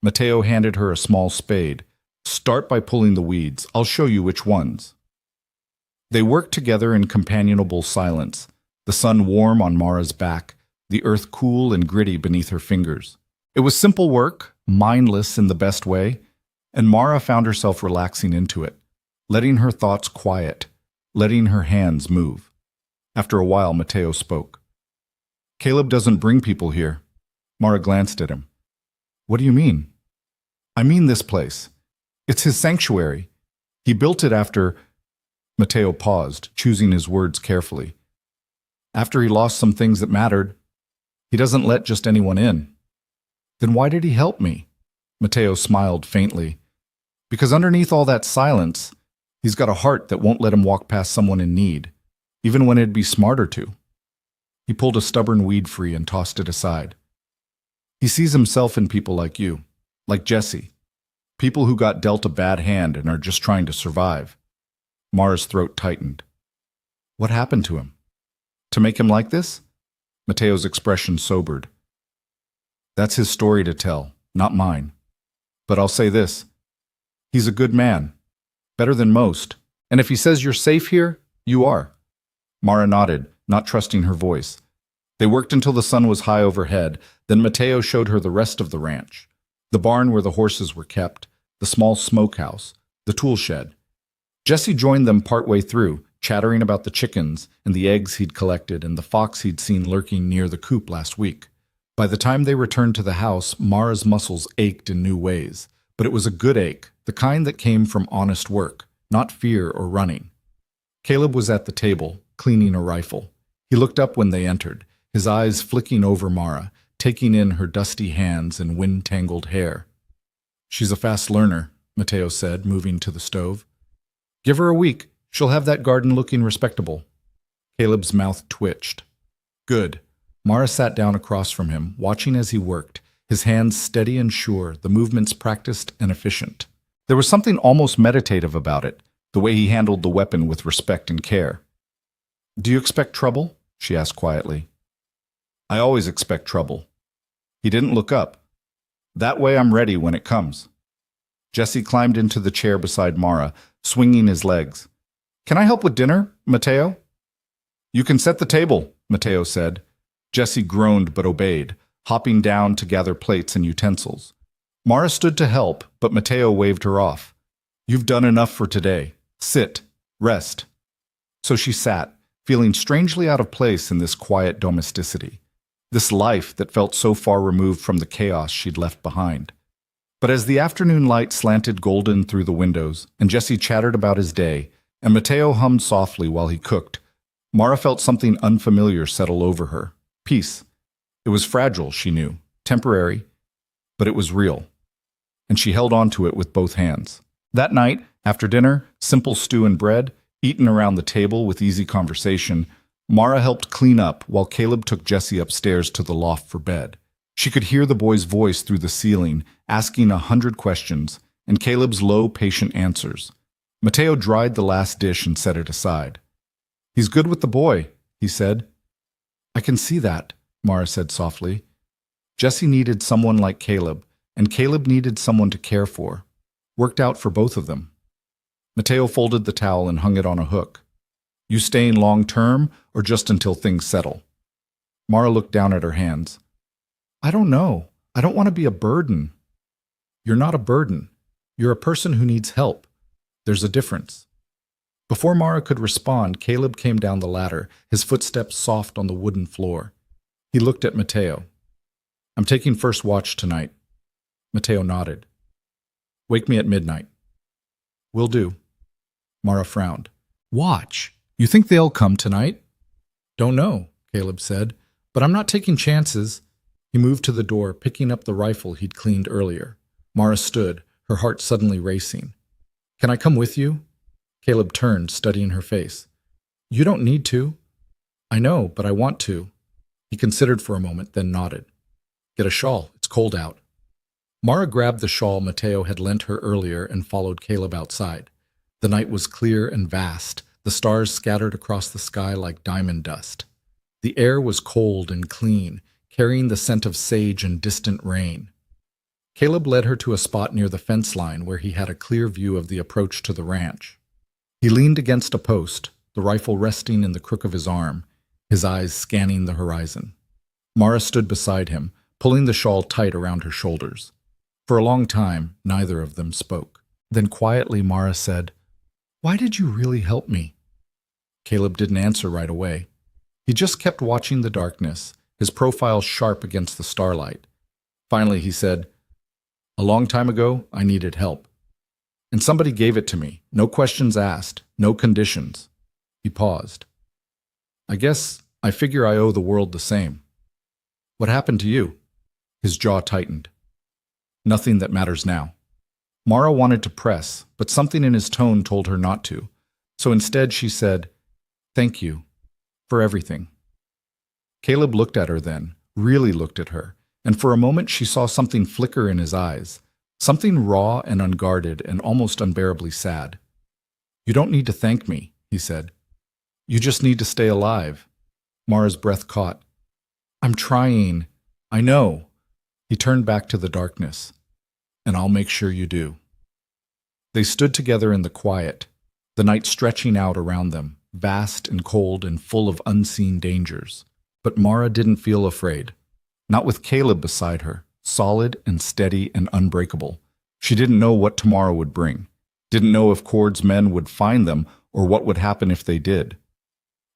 Mateo handed her a small spade. Start by pulling the weeds. I'll show you which ones. They worked together in companionable silence, the sun warm on Mara's back, the earth cool and gritty beneath her fingers. It was simple work, mindless in the best way, and Mara found herself relaxing into it, letting her thoughts quiet, letting her hands move. After a while, Mateo spoke. Caleb doesn't bring people here. Mara glanced at him. What do you mean? I mean this place. It's his sanctuary. He built it after... Mateo paused, choosing his words carefully. After he lost some things that mattered, he doesn't let just anyone in. Then why did he help me? Mateo smiled faintly. Because underneath all that silence, he's got a heart that won't let him walk past someone in need, even when it'd be smarter to. He pulled a stubborn weed free and tossed it aside. He sees himself in people like you, like Jesse, people who got dealt a bad hand and are just trying to survive. Mara's throat tightened. What happened to him? To make him like this? Mateo's expression sobered. That's his story to tell, not mine. But I'll say this. He's a good man, better than most, and if he says you're safe here, you are. Mara nodded, not trusting her voice. They worked until the sun was high overhead, then Mateo showed her the rest of the ranch. The barn where the horses were kept, the small smokehouse, the tool shed. Jesse joined them partway through, chattering about the chickens and the eggs he'd collected and the fox he'd seen lurking near the coop last week. By the time they returned to the house, Mara's muscles ached in new ways, but it was a good ache, the kind that came from honest work, not fear or running. Caleb was at the table, cleaning a rifle. He looked up when they entered, his eyes flicking over Mara, taking in her dusty hands and wind-tangled hair. She's a fast learner, Mateo said, moving to the stove. Give her a week. She'll have that garden looking respectable. Caleb's mouth twitched. Good. Mara sat down across from him, watching as he worked, his hands steady and sure, the movements practiced and efficient. There was something almost meditative about it, the way he handled the weapon with respect and care. Do you expect trouble? She asked quietly. I always expect trouble. He didn't look up. That way I'm ready when it comes. Jesse climbed into the chair beside Mara, swinging his legs. Can I help with dinner, Mateo? You can set the table, Mateo said. Jesse groaned but obeyed, hopping down to gather plates and utensils. Mara stood to help, but Mateo waved her off. You've done enough for today. Sit. Rest. So she sat, feeling strangely out of place in this quiet domesticity, this life that felt so far removed from the chaos she'd left behind. But as the afternoon light slanted golden through the windows, and Jesse chattered about his day, and Mateo hummed softly while he cooked, Mara felt something unfamiliar settle over her. Peace. It was fragile, she knew, temporary, but it was real, and she held on to it with both hands. That night, after dinner, simple stew and bread, eaten around the table with easy conversation, Mara helped clean up while Caleb took Jesse upstairs to the loft for bed. She could hear the boy's voice through the ceiling, asking 100 questions, and Caleb's low, patient answers. Mateo dried the last dish and set it aside. "He's good with the boy," he said. "I can see that," Mara said softly. Jesse needed someone like Caleb, and Caleb needed someone to care for. Worked out for both of them. Mateo folded the towel and hung it on a hook. "You staying long term, or just until things settle?" Mara looked down at her hands. "I don't know. I don't want to be a burden." "You're not a burden. You're a person who needs help. There's a difference." Before Mara could respond, Caleb came down the ladder, his footsteps soft on the wooden floor. He looked at Mateo. "I'm taking first watch tonight." Mateo nodded. "Wake me at midnight." "Will do." Mara frowned. "Watch. You think they'll come tonight?" "Don't know," Caleb said, "but I'm not taking chances." He moved to the door, picking up the rifle he'd cleaned earlier. Mara stood, her heart suddenly racing. "Can I come with you?" Caleb turned, studying her face. "You don't need to." "I know, but I want to." He considered for a moment, then nodded. "Get a shawl. It's cold out." Mara grabbed the shawl Mateo had lent her earlier and followed Caleb outside. The night was clear and vast, the stars scattered across the sky like diamond dust. The air was cold and clean, carrying the scent of sage and distant rain. Caleb led her to a spot near the fence line where he had a clear view of the approach to the ranch. He leaned against a post, the rifle resting in the crook of his arm, his eyes scanning the horizon. Mara stood beside him, pulling the shawl tight around her shoulders. For a long time, neither of them spoke. Then quietly Mara said, "Why did you really help me?" Caleb didn't answer right away. He just kept watching the darkness, his profile sharp against the starlight. Finally he said, "A long time ago, I needed help. And somebody gave it to me, no questions asked, no conditions." He paused. "I guess I figure I owe the world the same." "What happened to you?" His jaw tightened. "Nothing that matters now." Mara wanted to press, but something in his tone told her not to. So instead she said, "Thank you for everything." Caleb looked at her then, really looked at her, and for a moment she saw something flicker in his eyes, something raw and unguarded and almost unbearably sad. "You don't need to thank me," he said. "You just need to stay alive." Mara's breath caught. "I'm trying. I know." He turned back to the darkness. "And I'll make sure you do." They stood together in the quiet, the night stretching out around them, vast and cold and full of unseen dangers. But Mara didn't feel afraid. Not with Caleb beside her, solid and steady and unbreakable. She didn't know what tomorrow would bring. Didn't know if Cord's men would find them or what would happen if they did.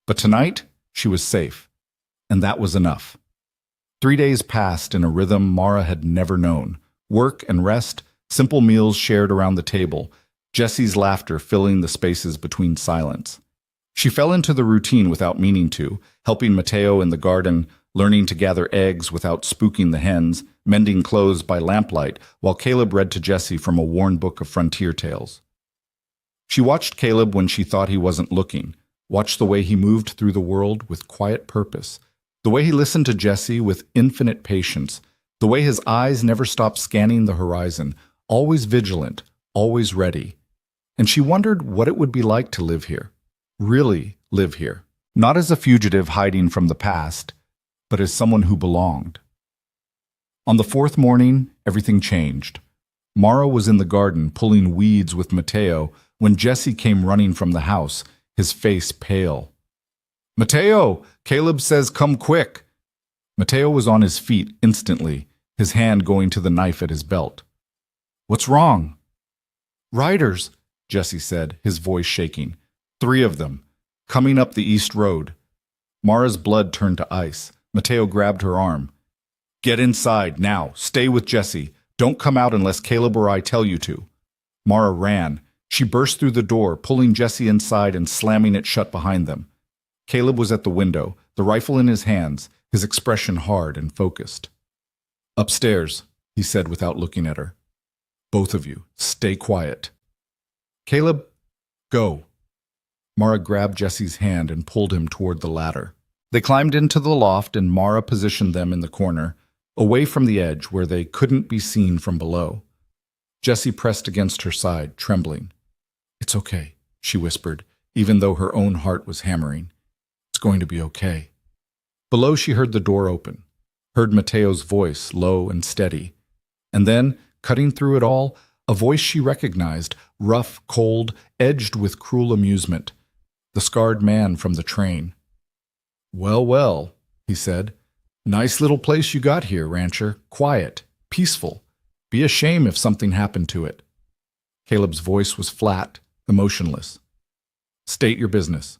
But tonight, she was safe. And that was enough. 3 days passed in a rhythm Mara had never known. Work and rest, simple meals shared around the table, Jesse's laughter filling the spaces between silence. She fell into the routine without meaning to, helping Mateo in the garden, learning to gather eggs without spooking the hens, mending clothes by lamplight, while Caleb read to Jesse from a worn book of frontier tales. She watched Caleb when she thought he wasn't looking, watched the way he moved through the world with quiet purpose, the way he listened to Jesse with infinite patience, the way his eyes never stopped scanning the horizon, always vigilant, always ready. And she wondered what it would be like to live here, really live here, not as a fugitive hiding from the past, but as someone who belonged. On the 4th morning, everything changed. Mara was in the garden pulling weeds with Mateo when Jesse came running from the house, his face pale. "Mateo, Caleb says come quick." Mateo was on his feet instantly, his hand going to the knife at his belt. "What's wrong?" "Riders," Jesse said, his voice shaking. 3 of them, coming up the east road. Mara's blood turned to ice. Mateo grabbed her arm. "Get inside, now. Stay with Jesse. Don't come out unless Caleb or I tell you to." Mara ran. She burst through the door, pulling Jesse inside and slamming it shut behind them. Caleb was at the window, the rifle in his hands, his expression hard and focused. Upstairs, he said without looking at her. Both of you, stay quiet. Caleb, go. Mara grabbed Jesse's hand and pulled him toward the ladder. They climbed into the loft and Mara positioned them in the corner, away from the edge where they couldn't be seen from below. Jesse pressed against her side, trembling. It's okay, she whispered, even though her own heart was hammering. It's going to be okay. Below she heard the door open, heard Mateo's voice, low and steady. And then, cutting through it all, a voice she recognized, rough, cold, edged with cruel amusement. The scarred man from the train. Well, well, he said. Nice little place you got here, rancher. Quiet, peaceful. Be a shame if something happened to it. Caleb's voice was flat, emotionless. State your business.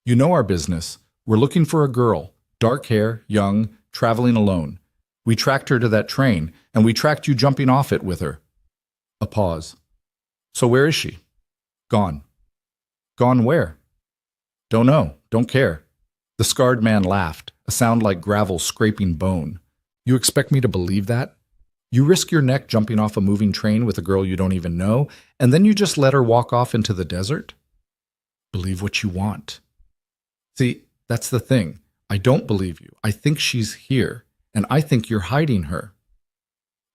You know our business. We're looking for a girl, dark hair, young, traveling alone. We tracked her to that train, and we tracked you jumping off it with her. A pause. So where is she? Gone. Gone where? Don't know. Don't care. The scarred man laughed, a sound like gravel scraping bone. You expect me to believe that? You risk your neck jumping off a moving train with a girl you don't even know, and then you just let her walk off into the desert? Believe what you want. See, that's the thing. I don't believe you. I think she's here, and I think you're hiding her.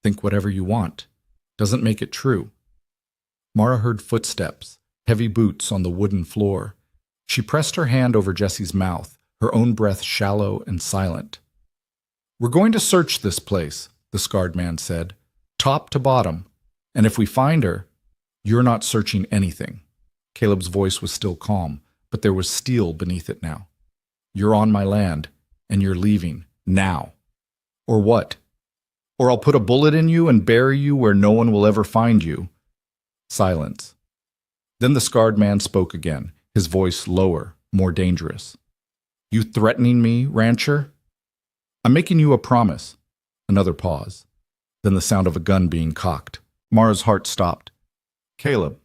Think whatever you want. Doesn't make it true. Mara heard footsteps, heavy boots on the wooden floor. She pressed her hand over Jesse's mouth, her own breath shallow and silent. We're going to search this place, the scarred man said, top to bottom. And if we find her, you're not searching anything. Caleb's voice was still calm, but there was steel beneath it now. You're on my land, and you're leaving, now. Or what? Or I'll put a bullet in you and bury you where no one will ever find you. Silence. Then the scarred man spoke again, his voice lower, more dangerous. You threatening me, rancher? I'm making you a promise. Another pause. Then the sound of a gun being cocked. Mara's heart stopped. Caleb,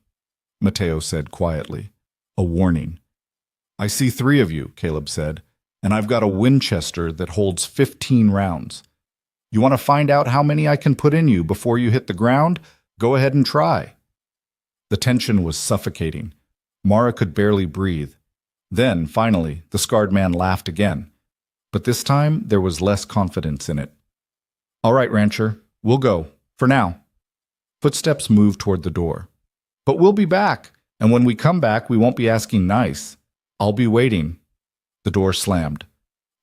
Mateo said quietly. A warning. I see 3 of you, Caleb said, and I've got a Winchester that holds 15 rounds. You want to find out how many I can put in you before you hit the ground? Go ahead and try. The tension was suffocating. Mara could barely breathe. Then, finally, the scarred man laughed again. But this time, there was less confidence in it. All right, rancher, we'll go, for now. Footsteps moved toward the door. But we'll be back, and when we come back, we won't be asking nice. I'll be waiting. The door slammed.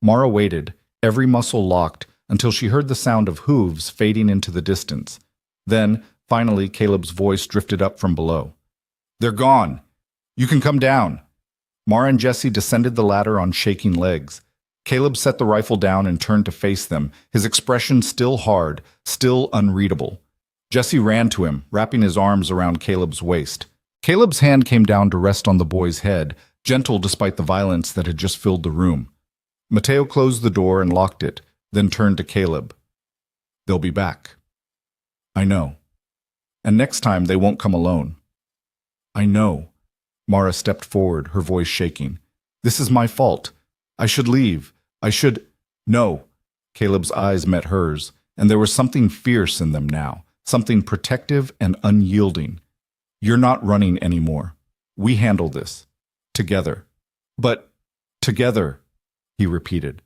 Mara waited, every muscle locked, until she heard the sound of hooves fading into the distance. Then, finally, Caleb's voice drifted up from below. They're gone. You can come down. Mara and Jesse descended the ladder on shaking legs. Caleb set the rifle down and turned to face them, his expression still hard, still unreadable. Jesse ran to him, wrapping his arms around Caleb's waist. Caleb's hand came down to rest on the boy's head, gentle despite the violence that had just filled the room. Mateo closed the door and locked it, then turned to Caleb. They'll be back. I know. And next time they won't come alone. I know. Mara stepped forward, her voice shaking. This is my fault. I should leave. I should... No. Caleb's eyes met hers, and there was something fierce in them now, something protective and unyielding. You're not running anymore. We handle this. Together. But together, he repeated.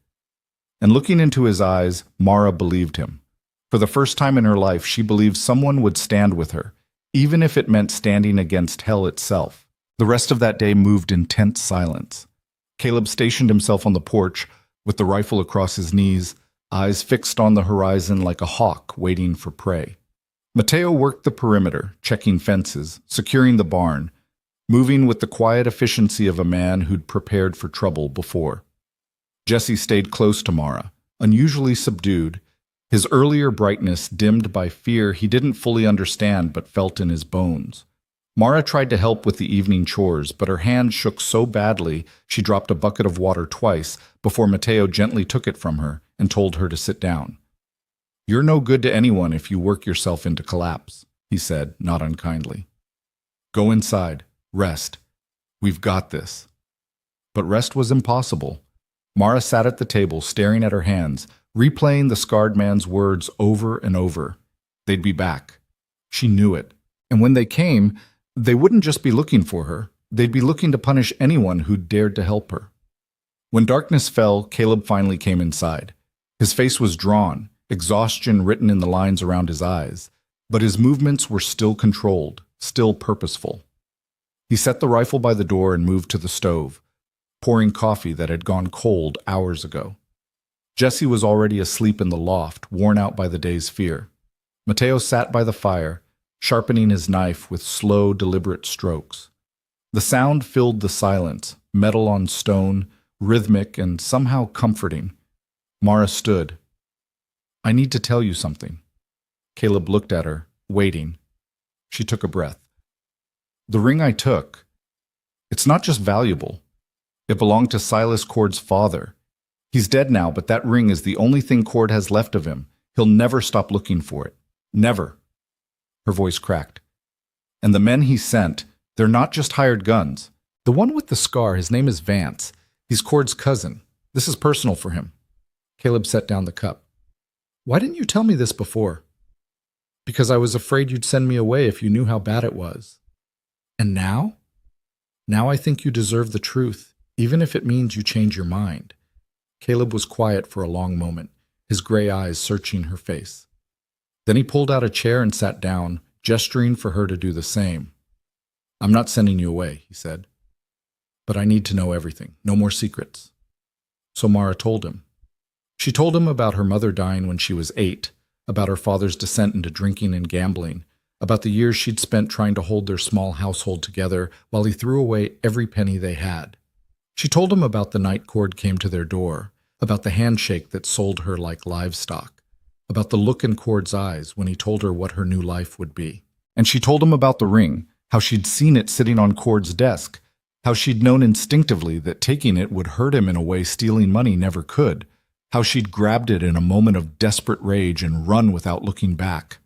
And looking into his eyes, Mara believed him. For the first time in her life, she believed someone would stand with her, even if it meant standing against hell itself. The rest of that day moved in tense silence. Caleb stationed himself on the porch, with the rifle across his knees, eyes fixed on the horizon like a hawk waiting for prey. Mateo worked the perimeter, checking fences, securing the barn, moving with the quiet efficiency of a man who'd prepared for trouble before. Jesse stayed close to Mara, unusually subdued, his earlier brightness dimmed by fear he didn't fully understand but felt in his bones. Mara tried to help with the evening chores, but her hand shook so badly she dropped a bucket of water twice before Mateo gently took it from her and told her to sit down. You're no good to anyone if you work yourself into collapse, he said, not unkindly. Go inside. Rest. We've got this. But rest was impossible. Mara sat at the table, staring at her hands, replaying the scarred man's words over and over. They'd be back. She knew it. And when they came, they wouldn't just be looking for her. They'd be looking to punish anyone who dared to help her. When darkness fell, Caleb finally came inside. His face was drawn, exhaustion written in the lines around his eyes, but his movements were still controlled, still purposeful. He set the rifle by the door and moved to the stove, pouring coffee that had gone cold hours ago. Jesse was already asleep in the loft, worn out by the day's fear. Mateo sat by the fire, sharpening his knife with slow, deliberate strokes. The sound filled the silence, metal on stone, rhythmic and somehow comforting. Mara stood. "I need to tell you something." Caleb looked at her, waiting. She took a breath. "The ring I took, it's not just valuable. It belonged to Silas Cord's father. He's dead now, but that ring is the only thing Cord has left of him. He'll never stop looking for it. Never." Her voice cracked. "And the men he sent, they're not just hired guns. The one with the scar, his name is Vance. He's Cord's cousin. This is personal for him." Caleb set down the cup. "Why didn't you tell me this before?" "Because I was afraid you'd send me away if you knew how bad it was." "And now?" "Now I think you deserve the truth, even if it means you change your mind." Caleb was quiet for a long moment, his gray eyes searching her face. Then he pulled out a chair and sat down, gesturing for her to do the same. "I'm not sending you away," he said. "But I need to know everything. No more secrets." So Mara told him. She told him about her mother dying when she was 8, about her father's descent into drinking and gambling, about the years she'd spent trying to hold their small household together while he threw away every penny they had. She told him about the night Cord came to their door, about the handshake that sold her like livestock, about the look in Cord's eyes when he told her what her new life would be. And she told him about the ring, how she'd seen it sitting on Cord's desk, how she'd known instinctively that taking it would hurt him in a way stealing money never could, how she'd grabbed it in a moment of desperate rage and run without looking back.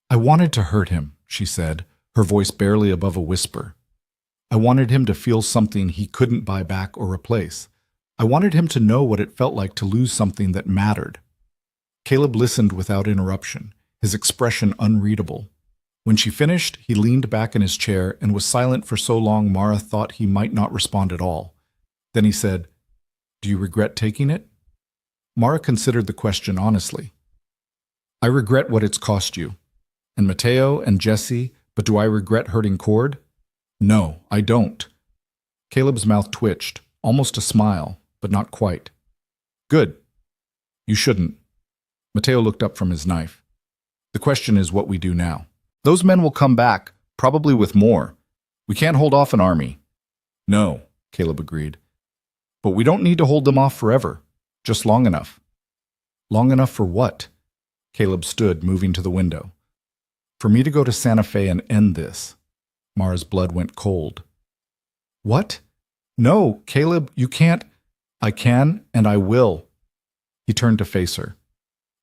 "I wanted to hurt him," she said, her voice barely above a whisper. "I wanted him to feel something he couldn't buy back or replace. I wanted him to know what it felt like to lose something that mattered." Caleb listened without interruption, his expression unreadable. When she finished, he leaned back in his chair and was silent for so long Mara thought he might not respond at all. Then he said, "Do you regret taking it?" Mara considered the question honestly. "I regret what it's cost you. And Mateo and Jesse, but do I regret hurting Cord? No, I don't." Caleb's mouth twitched, almost a smile, but not quite. "Good. You shouldn't." Mateo looked up from his knife. "The question is what we do now. Those men will come back, probably with more. We can't hold off an army." "No," Caleb agreed. "But we don't need to hold them off forever. Just long enough." "Long enough for what?" Caleb stood, moving to the window. "For me to go to Santa Fe and end this." Mara's blood went cold. "What? No, Caleb, you can't." "I can, and I will." He turned to face her.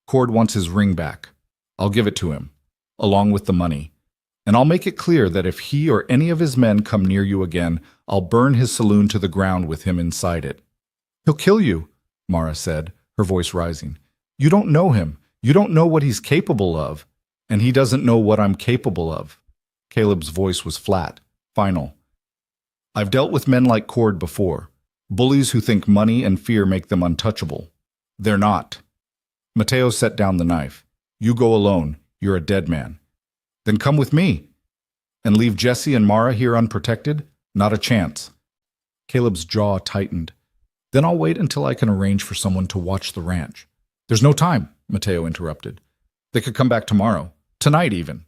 "Cord wants his ring back. I'll give it to him, along with the money. And I'll make it clear that if he or any of his men come near you again, I'll burn his saloon to the ground with him inside it." "He'll kill you," Mara said, her voice rising. "You don't know him. You don't know what he's capable of. And he doesn't know what I'm capable of." Caleb's voice was flat, final. "I've dealt with men like Cord before, bullies who think money and fear make them untouchable. They're not." Mateo set down the knife. "You go alone. You're a dead man." "Then come with me." "And leave Jesse and Mara here unprotected? Not a chance." Caleb's jaw tightened. "Then I'll wait until I can arrange for someone to watch the ranch." "There's no time," Mateo interrupted. "They could come back tomorrow. Tonight even."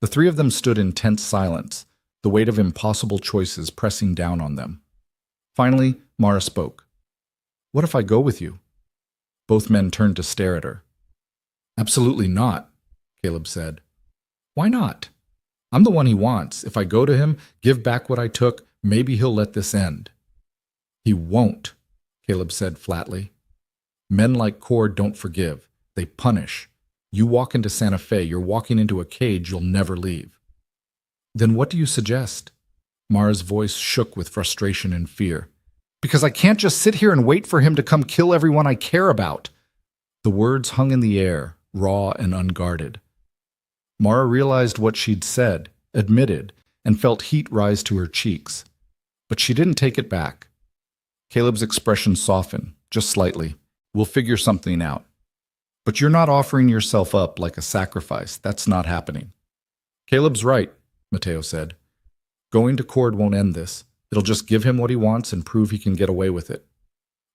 The three of them stood in tense silence, the weight of impossible choices pressing down on them. Finally, Mara spoke. "What if I go with you?" Both men turned to stare at her. "Absolutely not," Caleb said. "Why not? I'm the one he wants. If I go to him, give back what I took, maybe he'll let this end." "He won't," Caleb said flatly. "Men like Cord don't forgive. They punish. You walk into Santa Fe, you're walking into a cage you'll never leave." "Then what do you suggest?" Mara's voice shook with frustration and fear. "Because I can't just sit here and wait for him to come kill everyone I care about. The words hung in the air, raw and unguarded. Mara realized what she'd said, admitted, and felt heat rise to her cheeks. But she didn't take it back. Caleb's expression softened, just slightly. We'll figure something out. But you're not offering yourself up like a sacrifice. That's not happening. Caleb's right, Mateo said. Going to Cord won't end this. It'll just give him what he wants and prove he can get away with it.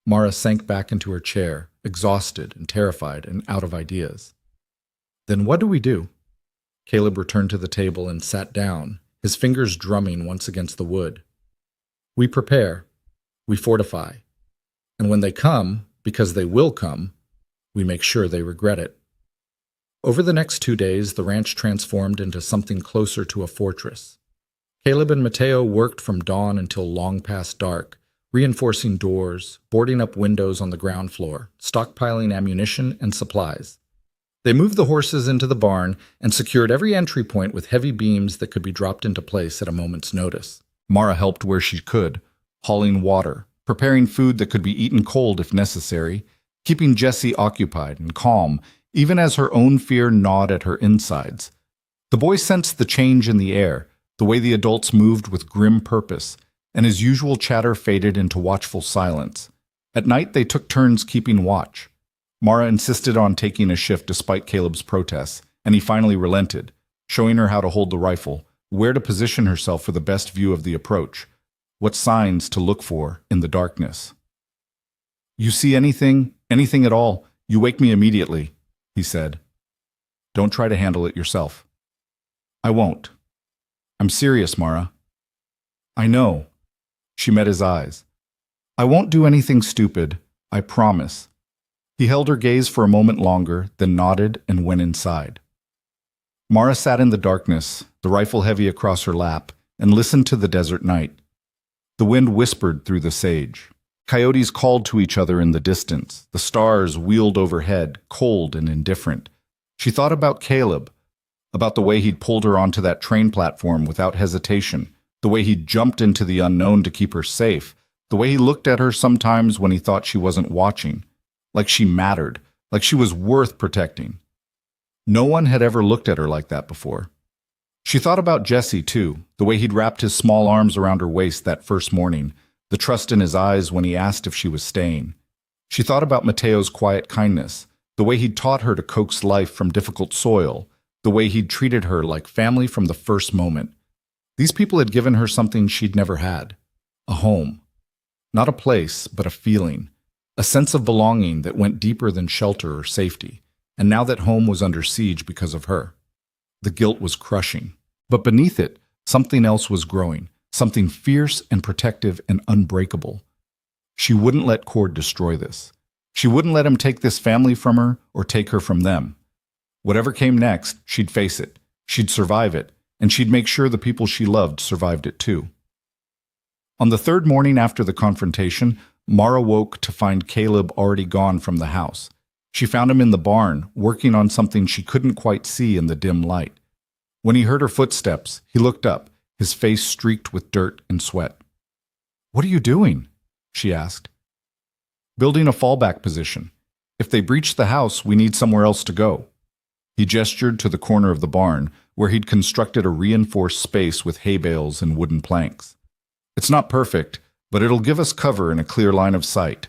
Mara sank back into her chair, exhausted and terrified and out of ideas. Then what do we do? Caleb returned to the table and sat down, his fingers drumming once against the wood. We prepare. We fortify. And when they come, because they will come, we make sure they regret it. Over the next 2 days, the ranch transformed into something closer to a fortress. Caleb and Mateo worked from dawn until long past dark, reinforcing doors, boarding up windows on the ground floor, stockpiling ammunition and supplies. They moved the horses into the barn and secured every entry point with heavy beams that could be dropped into place at a moment's notice. Mara helped where she could, hauling water, preparing food that could be eaten cold if necessary, keeping Jessie occupied and calm, even as her own fear gnawed at her insides. The boy sensed the change in the air, the way the adults moved with grim purpose, and his usual chatter faded into watchful silence. At night, they took turns keeping watch. Mara insisted on taking a shift despite Caleb's protests, and he finally relented, showing her how to hold the rifle, where to position herself for the best view of the approach, what signs to look for in the darkness. You see anything at all, you wake me immediately, he said. Don't try to handle it yourself. I won't. I'm serious, Mara. I know. She met his eyes. I won't do anything stupid, I promise. He held her gaze for a moment longer, then nodded and went inside. Mara sat in the darkness, the rifle heavy across her lap, and listened to the desert night. The wind whispered through the sage. Coyotes called to each other in the distance. The stars wheeled overhead, cold and indifferent. She thought about Caleb, about the way he'd pulled her onto that train platform without hesitation, the way he'd jumped into the unknown to keep her safe, the way he looked at her sometimes when he thought she wasn't watching, like she mattered, like she was worth protecting. No one had ever looked at her like that before. She thought about Jessie, too, the way he'd wrapped his small arms around her waist that first morning, the trust in his eyes when he asked if she was staying. She thought about Mateo's quiet kindness, the way he'd taught her to coax life from difficult soil, the way he'd treated her like family from the first moment. These people had given her something she'd never had, a home. Not a place, but a feeling, a sense of belonging that went deeper than shelter or safety, and now that home was under siege because of her. The guilt was crushing, but beneath it, something else was growing, something fierce and protective and unbreakable. She wouldn't let Cord destroy this. She wouldn't let him take this family from her or take her from them. Whatever came next, she'd face it, she'd survive it, and she'd make sure the people she loved survived it too. On the third morning after the confrontation, Mara woke to find Caleb already gone from the house. She found him in the barn, working on something she couldn't quite see in the dim light. When he heard her footsteps, he looked up, his face streaked with dirt and sweat. "What are you doing?" she asked. "Building a fallback position. If they breach the house, we need somewhere else to go." He gestured to the corner of the barn, where he'd constructed a reinforced space with hay bales and wooden planks. "It's not perfect, but it'll give us cover and a clear line of sight."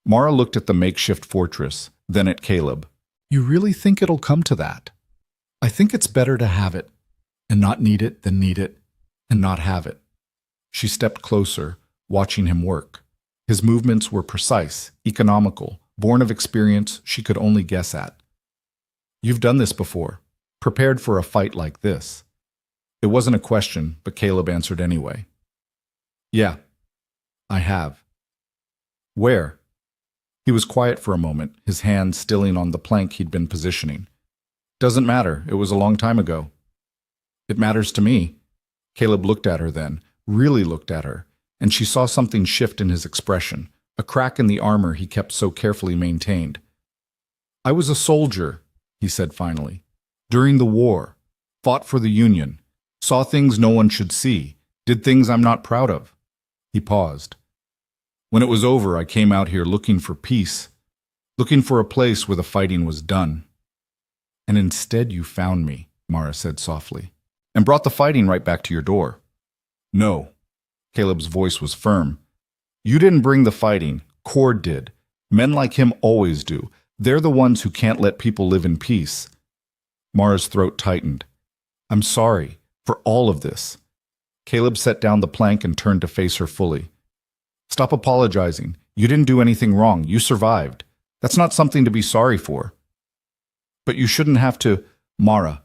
Mara looked at the makeshift fortress, then at Caleb. "You really think it'll come to that? I think it's better to have it, and not need it than need it, and not have it." She stepped closer, watching him work. His movements were precise, economical, born of experience she could only guess at. "You've done this before, prepared for a fight like this." It wasn't a question, but Caleb answered anyway. "Yeah, I have." "Where?" He was quiet for a moment, his hand stilling on the plank he'd been positioning. "Doesn't matter, it was a long time ago." "It matters to me." Caleb looked at her then, really looked at her, and she saw something shift in his expression, a crack in the armor he kept so carefully maintained. "I was a soldier," he said finally. "During the war, fought for the Union, saw things no one should see, did things I'm not proud of." He paused. "When it was over, I came out here looking for peace. looking for a place where the fighting was done. And instead you found me, Mara said softly, and brought the fighting right back to your door. No. Caleb's voice was firm. You didn't bring the fighting. Cord did. Men like him always do. They're the ones who can't let people live in peace. Mara's throat tightened. I'm sorry for all of this. Caleb set down the plank and turned to face her fully. Stop apologizing. You didn't do anything wrong. You survived. That's not something to be sorry for. But you shouldn't have to, Mara.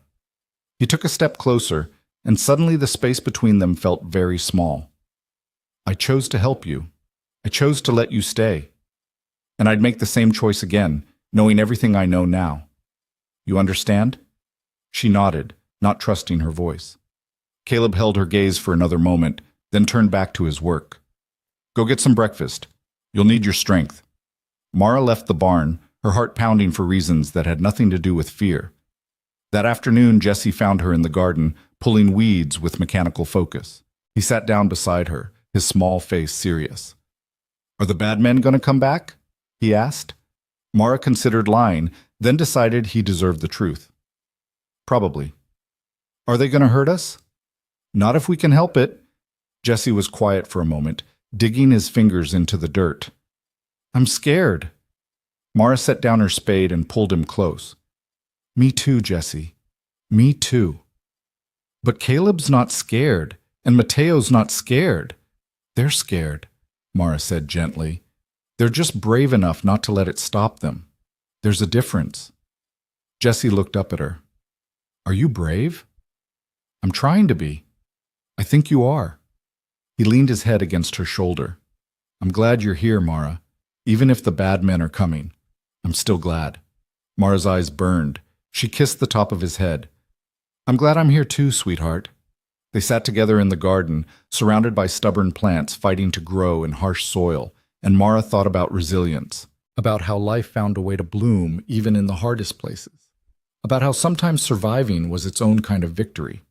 He took a step closer, and suddenly the space between them felt very small. I chose to help you. I chose to let you stay. And I'd make the same choice again, knowing everything I know now. You understand? She nodded, not trusting her voice. Caleb held her gaze for another moment, then turned back to his work. Go get some breakfast. You'll need your strength. Mara left the barn, her heart pounding for reasons that had nothing to do with fear. That afternoon, Jesse found her in the garden, pulling weeds with mechanical focus. He sat down beside her, his small face serious. Are the bad men going to come back? He asked. Mara considered lying, then decided he deserved the truth. Probably. Are they going to hurt us? Not if we can help it. Jesse was quiet for a moment, digging his fingers into the dirt. I'm scared. Mara set down her spade and pulled him close. Me too, Jesse. Me too. But Caleb's not scared, and Mateo's not scared. They're scared, Mara said gently. They're just brave enough not to let it stop them. There's a difference. Jesse looked up at her. Are you brave? I'm trying to be. I think you are. He leaned his head against her shoulder. I'm glad you're here, Mara. Even if the bad men are coming, I'm still glad. Mara's eyes burned. She kissed the top of his head. I'm glad I'm here too, sweetheart. They sat together in the garden, surrounded by stubborn plants fighting to grow in harsh soil, and Mara thought about resilience, about how life found a way to bloom even in the hardest places, about how sometimes surviving was its own kind of victory.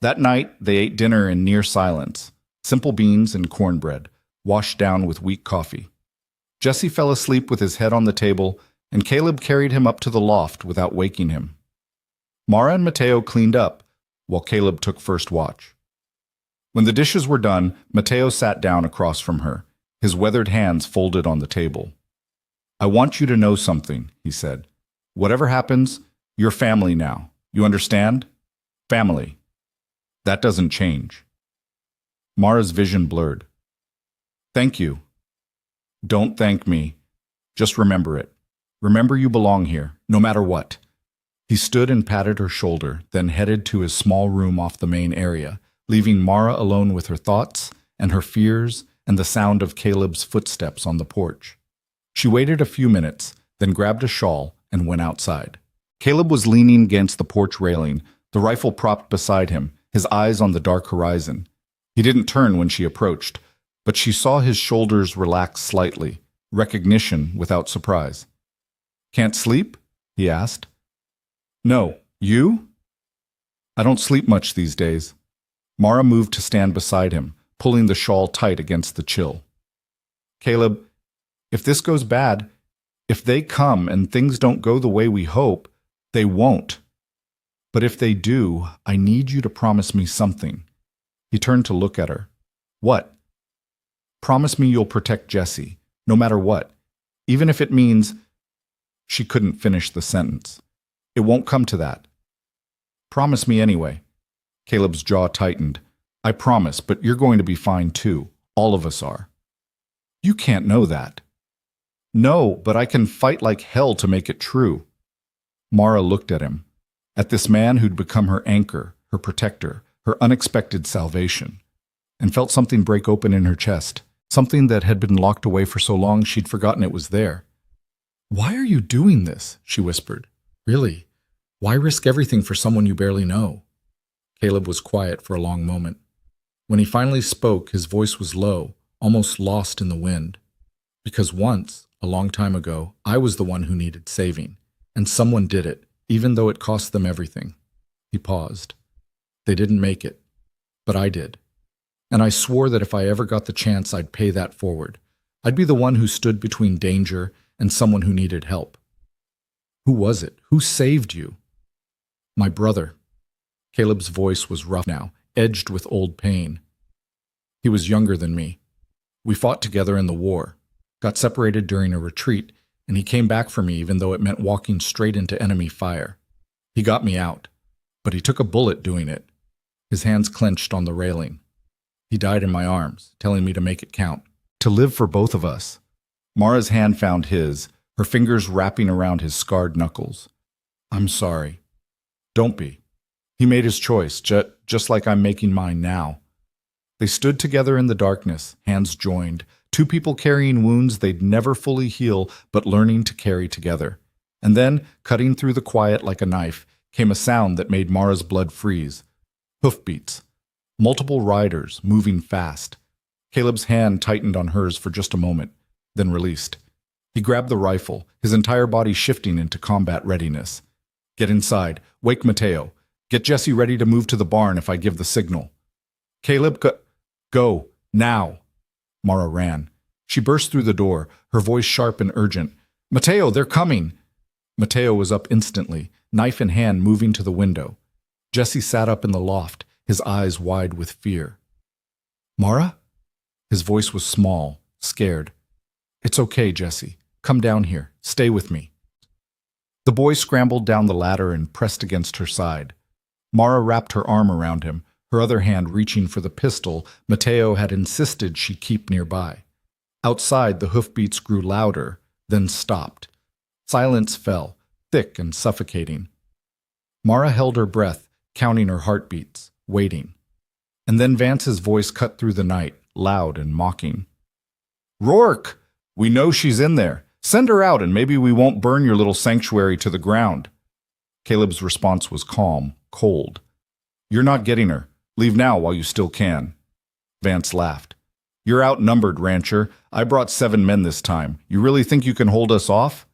That night, they ate dinner in near silence, simple beans and cornbread, washed down with weak coffee. Jesse fell asleep with his head on the table, and Caleb carried him up to the loft without waking him. Mara and Mateo cleaned up, while Caleb took first watch. When the dishes were done, Mateo sat down across from her, his weathered hands folded on the table. I want you to know something, he said. Whatever happens, you're family now. You understand? Family. That doesn't change. Mara's vision blurred. Thank you. Don't thank me. Just remember it. Remember you belong here, no matter what. He stood and patted her shoulder, then headed to his small room off the main area, leaving Mara alone with her thoughts and her fears and the sound of Caleb's footsteps on the porch. She waited a few minutes, then grabbed a shawl and went outside. Caleb was leaning against the porch railing, the rifle propped beside him, his eyes on the dark horizon. He didn't turn when she approached, but she saw his shoulders relax slightly, recognition without surprise. Can't sleep? He asked. No. You? I don't sleep much these days. Mara moved to stand beside him, pulling the shawl tight against the chill. Caleb, if this goes bad, if they come and things don't go the way we hope, they won't. But if they do, I need you to promise me something. He turned to look at her. What? Promise me you'll protect Jesse, no matter what, even if it means... She couldn't finish the sentence. It won't come to that. Promise me anyway. Caleb's jaw tightened. I promise, but you're going to be fine too. All of us are. You can't know that. No, but I can fight like hell to make it true. Mara looked at him, at this man who'd become her anchor, her protector, her unexpected salvation, and felt something break open in her chest, something that had been locked away for so long she'd forgotten it was there. Why are you doing this? She whispered. Really? Why risk everything for someone you barely know? Caleb was quiet for a long moment. When he finally spoke, his voice was low, almost lost in the wind. Because once, a long time ago, I was the one who needed saving, and someone did it, even though it cost them everything. He paused. They didn't make it, but I did. And I swore that if I ever got the chance, I'd pay that forward. I'd be the one who stood between danger and someone who needed help. Who was it? Who saved you? My brother. Caleb's voice was rough now, edged with old pain. He was younger than me. We fought together in the war, got separated during a retreat, and he came back for me even though it meant walking straight into enemy fire. He got me out, but he took a bullet doing it. His hands clenched on the railing. He died in my arms, telling me to make it count, to live for both of us. Mara's hand found his, her fingers wrapping around his scarred knuckles. I'm sorry. Don't be. He made his choice, just like I'm making mine now. They stood together in the darkness, hands joined, two people carrying wounds they'd never fully heal but learning to carry together. And then, cutting through the quiet like a knife, came a sound that made Mara's blood freeze. Hoofbeats. Multiple riders, moving fast. Caleb's hand tightened on hers for just a moment, then released. He grabbed the rifle, his entire body shifting into combat readiness. Get inside. Wake Mateo. Get Jesse ready to move to the barn if I give the signal. Caleb, go. Now. Mara ran. She burst through the door, her voice sharp and urgent. Mateo, they're coming. Mateo was up instantly, knife in hand, moving to the window. Jesse sat up in the loft, his eyes wide with fear. Mara? His voice was small, scared. It's okay, Jesse. Come down here. Stay with me. The boy scrambled down the ladder and pressed against her side. Mara wrapped her arm around him, her other hand reaching for the pistol Mateo had insisted she keep nearby. Outside, the hoofbeats grew louder, then stopped. Silence fell, thick and suffocating. Mara held her breath, counting her heartbeats, waiting. And then Vance's voice cut through the night, loud and mocking. Rourke! We know she's in there. Send her out and maybe we won't burn your little sanctuary to the ground. Caleb's response was calm, cold. You're not getting her. Leave now while you still can. Vance laughed. You're outnumbered, rancher. I brought 7 men this time. You really think you can hold us off?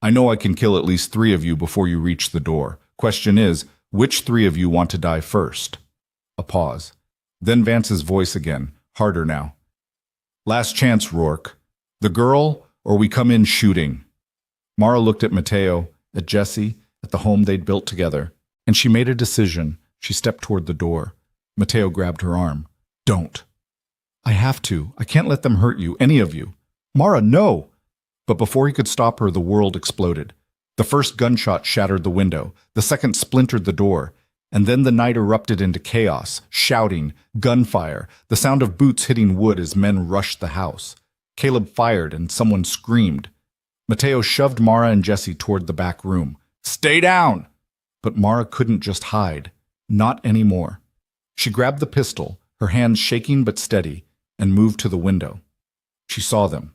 I know I can kill at least 3 of you before you reach the door. Question is, which 3 of you want to die first? A pause. Then Vance's voice again, harder now. Last chance, Rourke. The girl, or we come in shooting. Mara looked at Mateo, at Jesse, at the home they'd built together, and she made a decision. She stepped toward the door. Mateo grabbed her arm. Don't. I have to. I can't let them hurt you, any of you. Mara, no! But before he could stop her, the world exploded. The first gunshot shattered the window, the second splintered the door, and then the night erupted into chaos, shouting, gunfire, the sound of boots hitting wood as men rushed the house. Caleb fired and someone screamed. Mateo shoved Mara and Jesse toward the back room. Stay down! But Mara couldn't just hide. Not anymore. She grabbed the pistol, her hands shaking but steady, and moved to the window. She saw them.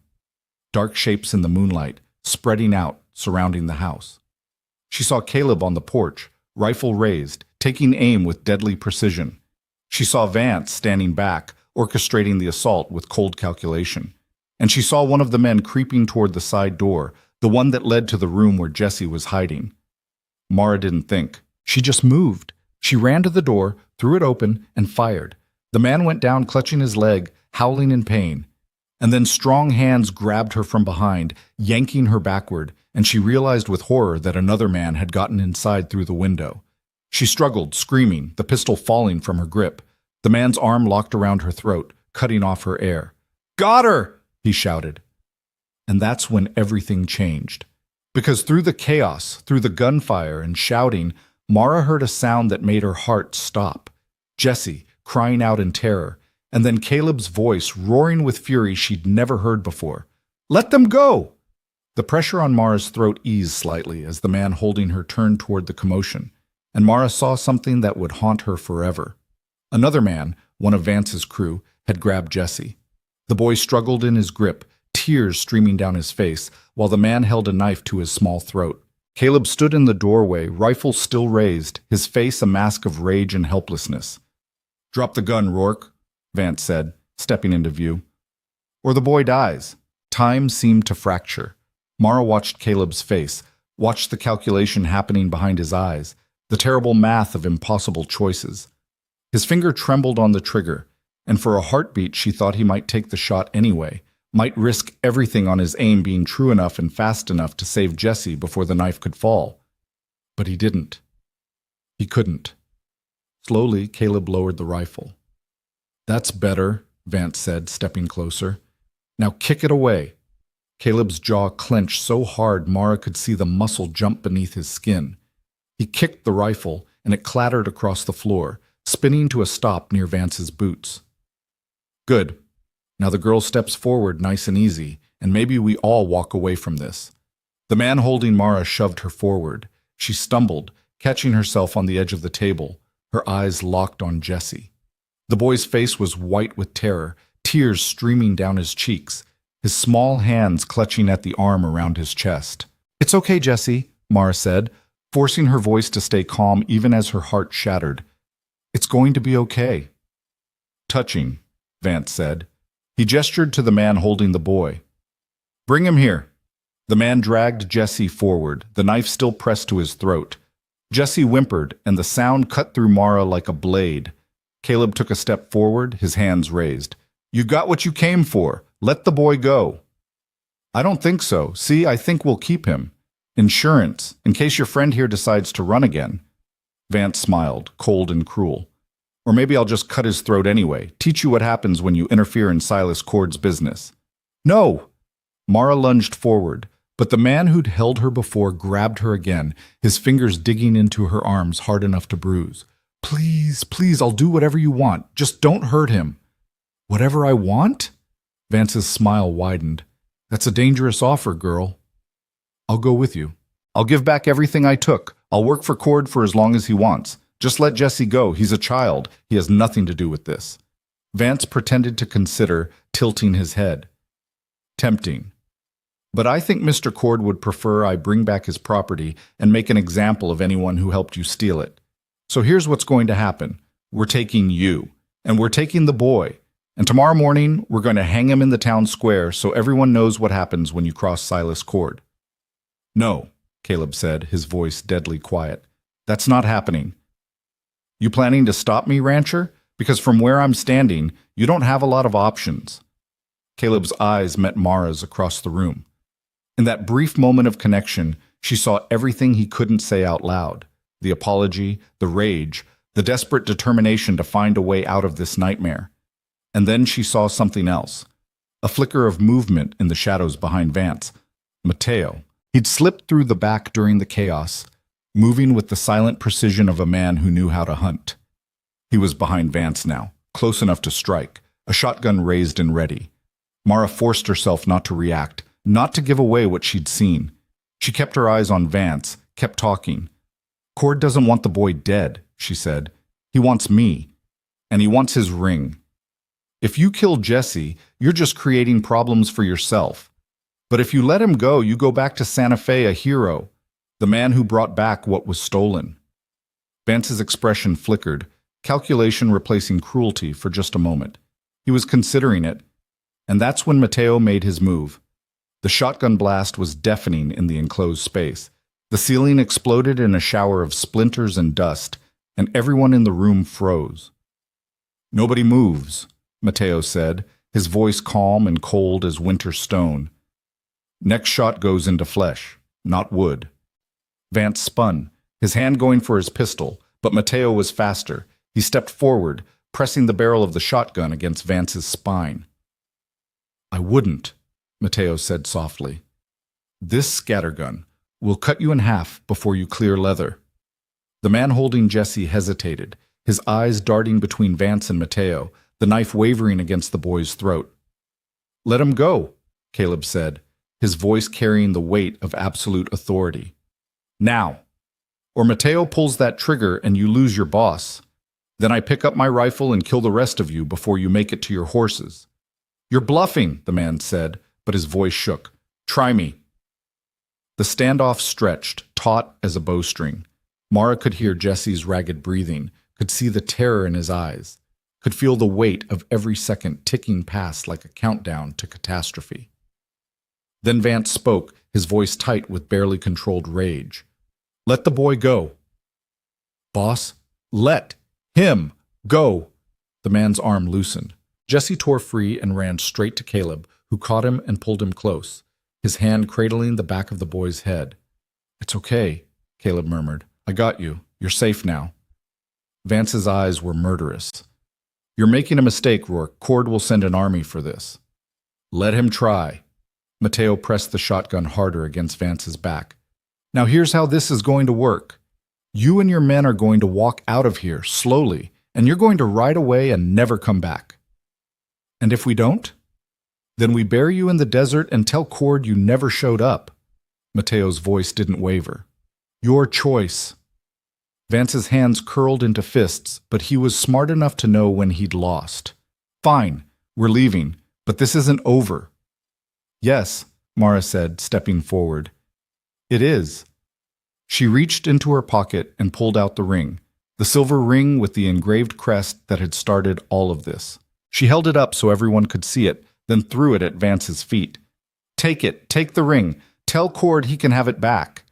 Dark shapes in the moonlight, spreading out, surrounding the house. She saw Caleb on the porch, rifle raised, taking aim with deadly precision. She saw Vance standing back, orchestrating the assault with cold calculation. And she saw one of the men creeping toward the side door, the one that led to the room where Jesse was hiding. Mara didn't think. She just moved. She ran to the door, threw it open, and fired. The man went down clutching his leg, howling in pain. And then strong hands grabbed her from behind, yanking her backward, and she realized with horror that another man had gotten inside through the window. She struggled, screaming, the pistol falling from her grip. The man's arm locked around her throat, cutting off her air. Got her! He shouted. And that's when everything changed. Because through the chaos, through the gunfire and shouting, Mara heard a sound that made her heart stop. Jesse, crying out in terror, and then Caleb's voice roaring with fury she'd never heard before. Let them go! The pressure on Mara's throat eased slightly as the man holding her turned toward the commotion, and Mara saw something that would haunt her forever. Another man, one of Vance's crew, had grabbed Jesse. The boy struggled in his grip, tears streaming down his face, while the man held a knife to his small throat. Caleb stood in the doorway, rifle still raised, his face a mask of rage and helplessness. Drop the gun, Rourke, Vance said, stepping into view. Or the boy dies. Time seemed to fracture. Mara watched Caleb's face, watched the calculation happening behind his eyes, the terrible math of impossible choices. His finger trembled on the trigger, and for a heartbeat she thought he might take the shot anyway, might risk everything on his aim being true enough and fast enough to save Jesse before the knife could fall. But he didn't. He couldn't. Slowly, Caleb lowered the rifle. "That's better," Vance said, stepping closer. "Now kick it away." Caleb's jaw clenched so hard Mara could see the muscle jump beneath his skin. He kicked the rifle, and it clattered across the floor, spinning to a stop near Vance's boots. "Good. Now the girl steps forward nice and easy, and maybe we all walk away from this." The man holding Mara shoved her forward. She stumbled, catching herself on the edge of the table, her eyes locked on Jesse. The boy's face was white with terror, tears streaming down his cheeks, his small hands clutching at the arm around his chest. "It's okay, Jesse," Mara said, forcing her voice to stay calm even as her heart shattered. "It's going to be okay." "Touching," Vance said. He gestured to the man holding the boy. "Bring him here." The man dragged Jesse forward, the knife still pressed to his throat. Jesse whimpered, and the sound cut through Mara like a blade. Caleb took a step forward, his hands raised. "You got what you came for. Let the boy go." "I don't think so. See, I think we'll keep him. Insurance, in case your friend here decides to run again." Vance smiled, cold and cruel. "Or maybe I'll just cut his throat anyway, teach you what happens when you interfere in Silas Cord's business." "No!" Mara lunged forward, but the man who'd held her before grabbed her again, his fingers digging into her arms hard enough to bruise. "Please, please, I'll do whatever you want. Just don't hurt him." "Whatever I want?" Vance's smile widened. "That's a dangerous offer, girl." "I'll go with you. I'll give back everything I took. I'll work for Cord for as long as he wants. Just let Jesse go. He's a child. He has nothing to do with this." Vance pretended to consider, tilting his head. "Tempting. But I think Mr. Cord would prefer I bring back his property and make an example of anyone who helped you steal it. So here's what's going to happen. We're taking you, and we're taking the boy, and tomorrow morning we're going to hang him in the town square so everyone knows what happens when you cross Silas Cord." "No," Caleb said, his voice deadly quiet. "That's not happening." "You planning to stop me, rancher? Because from where I'm standing, you don't have a lot of options." Caleb's eyes met Mara's across the room. In that brief moment of connection, she saw everything he couldn't say out loud. The apology, the rage, the desperate determination to find a way out of this nightmare. And then she saw something else. A flicker of movement in the shadows behind Vance. Mateo. He'd slipped through the back during the chaos, moving with the silent precision of a man who knew how to hunt. He was behind Vance now, close enough to strike, a shotgun raised and ready. Mara forced herself not to react, not to give away what she'd seen. She kept her eyes on Vance, kept talking. "Cord doesn't want the boy dead," she said. "He wants me. And he wants his ring. If you kill Jesse, you're just creating problems for yourself. But if you let him go, you go back to Santa Fe a hero, the man who brought back what was stolen." Vance's expression flickered, calculation replacing cruelty for just a moment. He was considering it, and that's when Mateo made his move. The shotgun blast was deafening in the enclosed space. The ceiling exploded in a shower of splinters and dust, and everyone in the room froze. "Nobody moves," Mateo said, his voice calm and cold as winter stone. "Next shot goes into flesh, not wood." Vance spun, his hand going for his pistol, but Mateo was faster. He stepped forward, pressing the barrel of the shotgun against Vance's spine. "I wouldn't," Mateo said softly. "This scattergun will cut you in half before you clear leather." The man holding Jesse hesitated, his eyes darting between Vance and Mateo, the knife wavering against the boy's throat. "Let him go," Caleb said, his voice carrying the weight of absolute authority. "Now, or Mateo pulls that trigger and you lose your boss. Then I pick up my rifle and kill the rest of you before you make it to your horses." "You're bluffing," the man said, but his voice shook. "Try me." The standoff stretched, taut as a bowstring. Mara could hear Jesse's ragged breathing, could see the terror in his eyes, could feel the weight of every second ticking past like a countdown to catastrophe. Then Vance spoke, his voice tight with barely controlled rage. "Let the boy go." "Boss, let him go." The man's arm loosened. Jesse tore free and ran straight to Caleb, who caught him and pulled him close, his hand cradling the back of the boy's head. "It's okay," Caleb murmured. "I got you. You're safe now." Vance's eyes were murderous. "You're making a mistake, Rourke. Cord will send an army for this." "Let him try." Mateo pressed the shotgun harder against Vance's back. "Now here's how this is going to work. You and your men are going to walk out of here, slowly, and you're going to ride away and never come back. And if we don't? Then we bury you in the desert and tell Cord you never showed up." Mateo's voice didn't waver. "Your choice." Vance's hands curled into fists, but he was smart enough to know when he'd lost. "Fine, we're leaving, but this isn't over." "Yes," Mara said, stepping forward. "It is." She reached into her pocket and pulled out the ring, the silver ring with the engraved crest that had started all of this. She held it up so everyone could see it, then threw it at Vance's feet. "Take it, take the ring. Tell Cord he can have it back.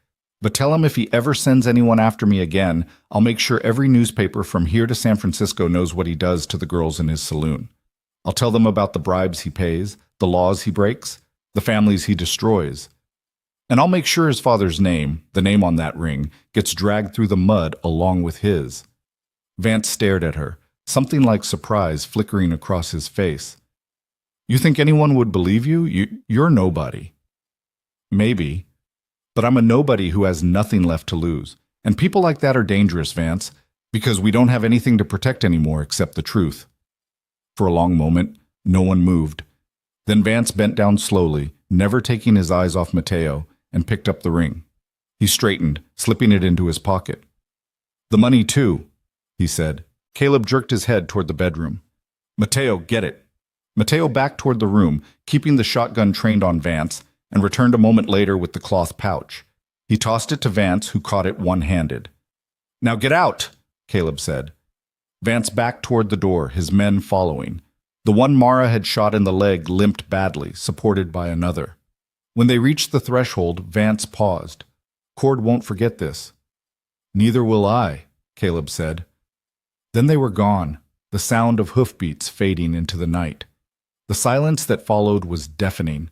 But tell him if he ever sends anyone after me again, I'll make sure every newspaper from here to San Francisco knows what he does to the girls in his saloon. I'll tell them about the bribes he pays, the laws he breaks, the families he destroys. And I'll make sure his father's name, the name on that ring, gets dragged through the mud along with his." Vance stared at her, something like surprise flickering across his face. "You think anyone would believe you? You're nobody." "Maybe. But I'm a nobody who has nothing left to lose. And people like that are dangerous, Vance, because we don't have anything to protect anymore except the truth." For a long moment, no one moved. Then Vance bent down slowly, never taking his eyes off Mateo, and picked up the ring. He straightened, slipping it into his pocket. "The money, too," he said. Caleb jerked his head toward the bedroom. "Mateo, get it." Mateo backed toward the room, keeping the shotgun trained on Vance, and returned a moment later with the cloth pouch. He tossed it to Vance, who caught it one-handed. "Now get out," Caleb said. Vance backed toward the door, his men following. The one Mara had shot in the leg limped badly, supported by another. When they reached the threshold, Vance paused. "Cord won't forget this." "Neither will I," Caleb said. Then they were gone, the sound of hoofbeats fading into the night. The silence that followed was deafening.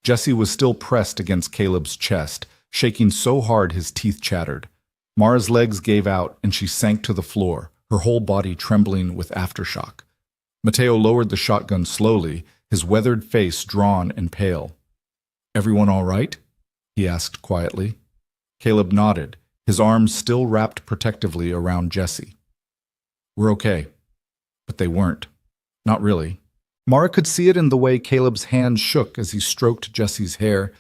Jesse was still pressed against Caleb's chest, shaking so hard his teeth chattered. Mara's legs gave out and she sank to the floor, her whole body trembling with aftershock. Mateo lowered the shotgun slowly, his weathered face drawn and pale. "Everyone all right?" he asked quietly. Caleb nodded, his arms still wrapped protectively around Jesse. "We're okay." But they weren't. Not really. Mara could see it in the way Caleb's hands shook as he stroked Jesse's hair,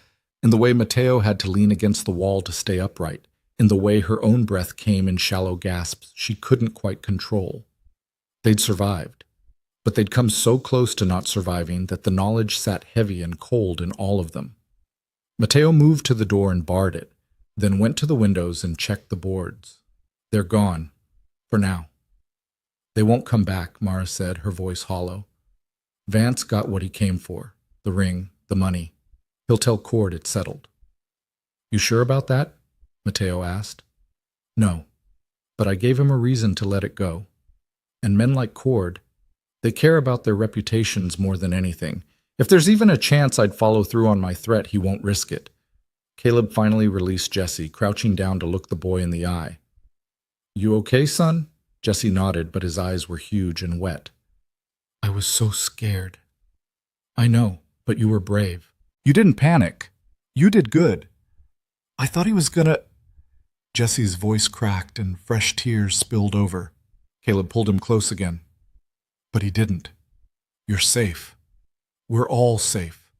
in the way Mateo had to lean against the wall to stay upright, in the way her own breath came in shallow gasps she couldn't quite control. They'd survived, but they'd come so close to not surviving that the knowledge sat heavy and cold in all of them. Mateo moved to the door and barred it, then went to the windows and checked the boards. "They're gone. For now." "They won't come back," Mara said, her voice hollow. "Vance got what he came for, the ring, the money. He'll tell Cord it's settled." "You sure about that?" Mateo asked. "No, but I gave him a reason to let it go. And men like Cord, they care about their reputations more than anything. If there's even a chance I'd follow through on my threat, he won't risk it." Caleb finally released Jesse, crouching down to look the boy in the eye. "You okay, son?" Jesse nodded, but his eyes were huge and wet. "I was so scared." "I know, but you were brave. You didn't panic. You did good." "I thought he was gonna—" Jesse's voice cracked and fresh tears spilled over. Caleb pulled him close again. "But he didn't. You're safe. We're all safe."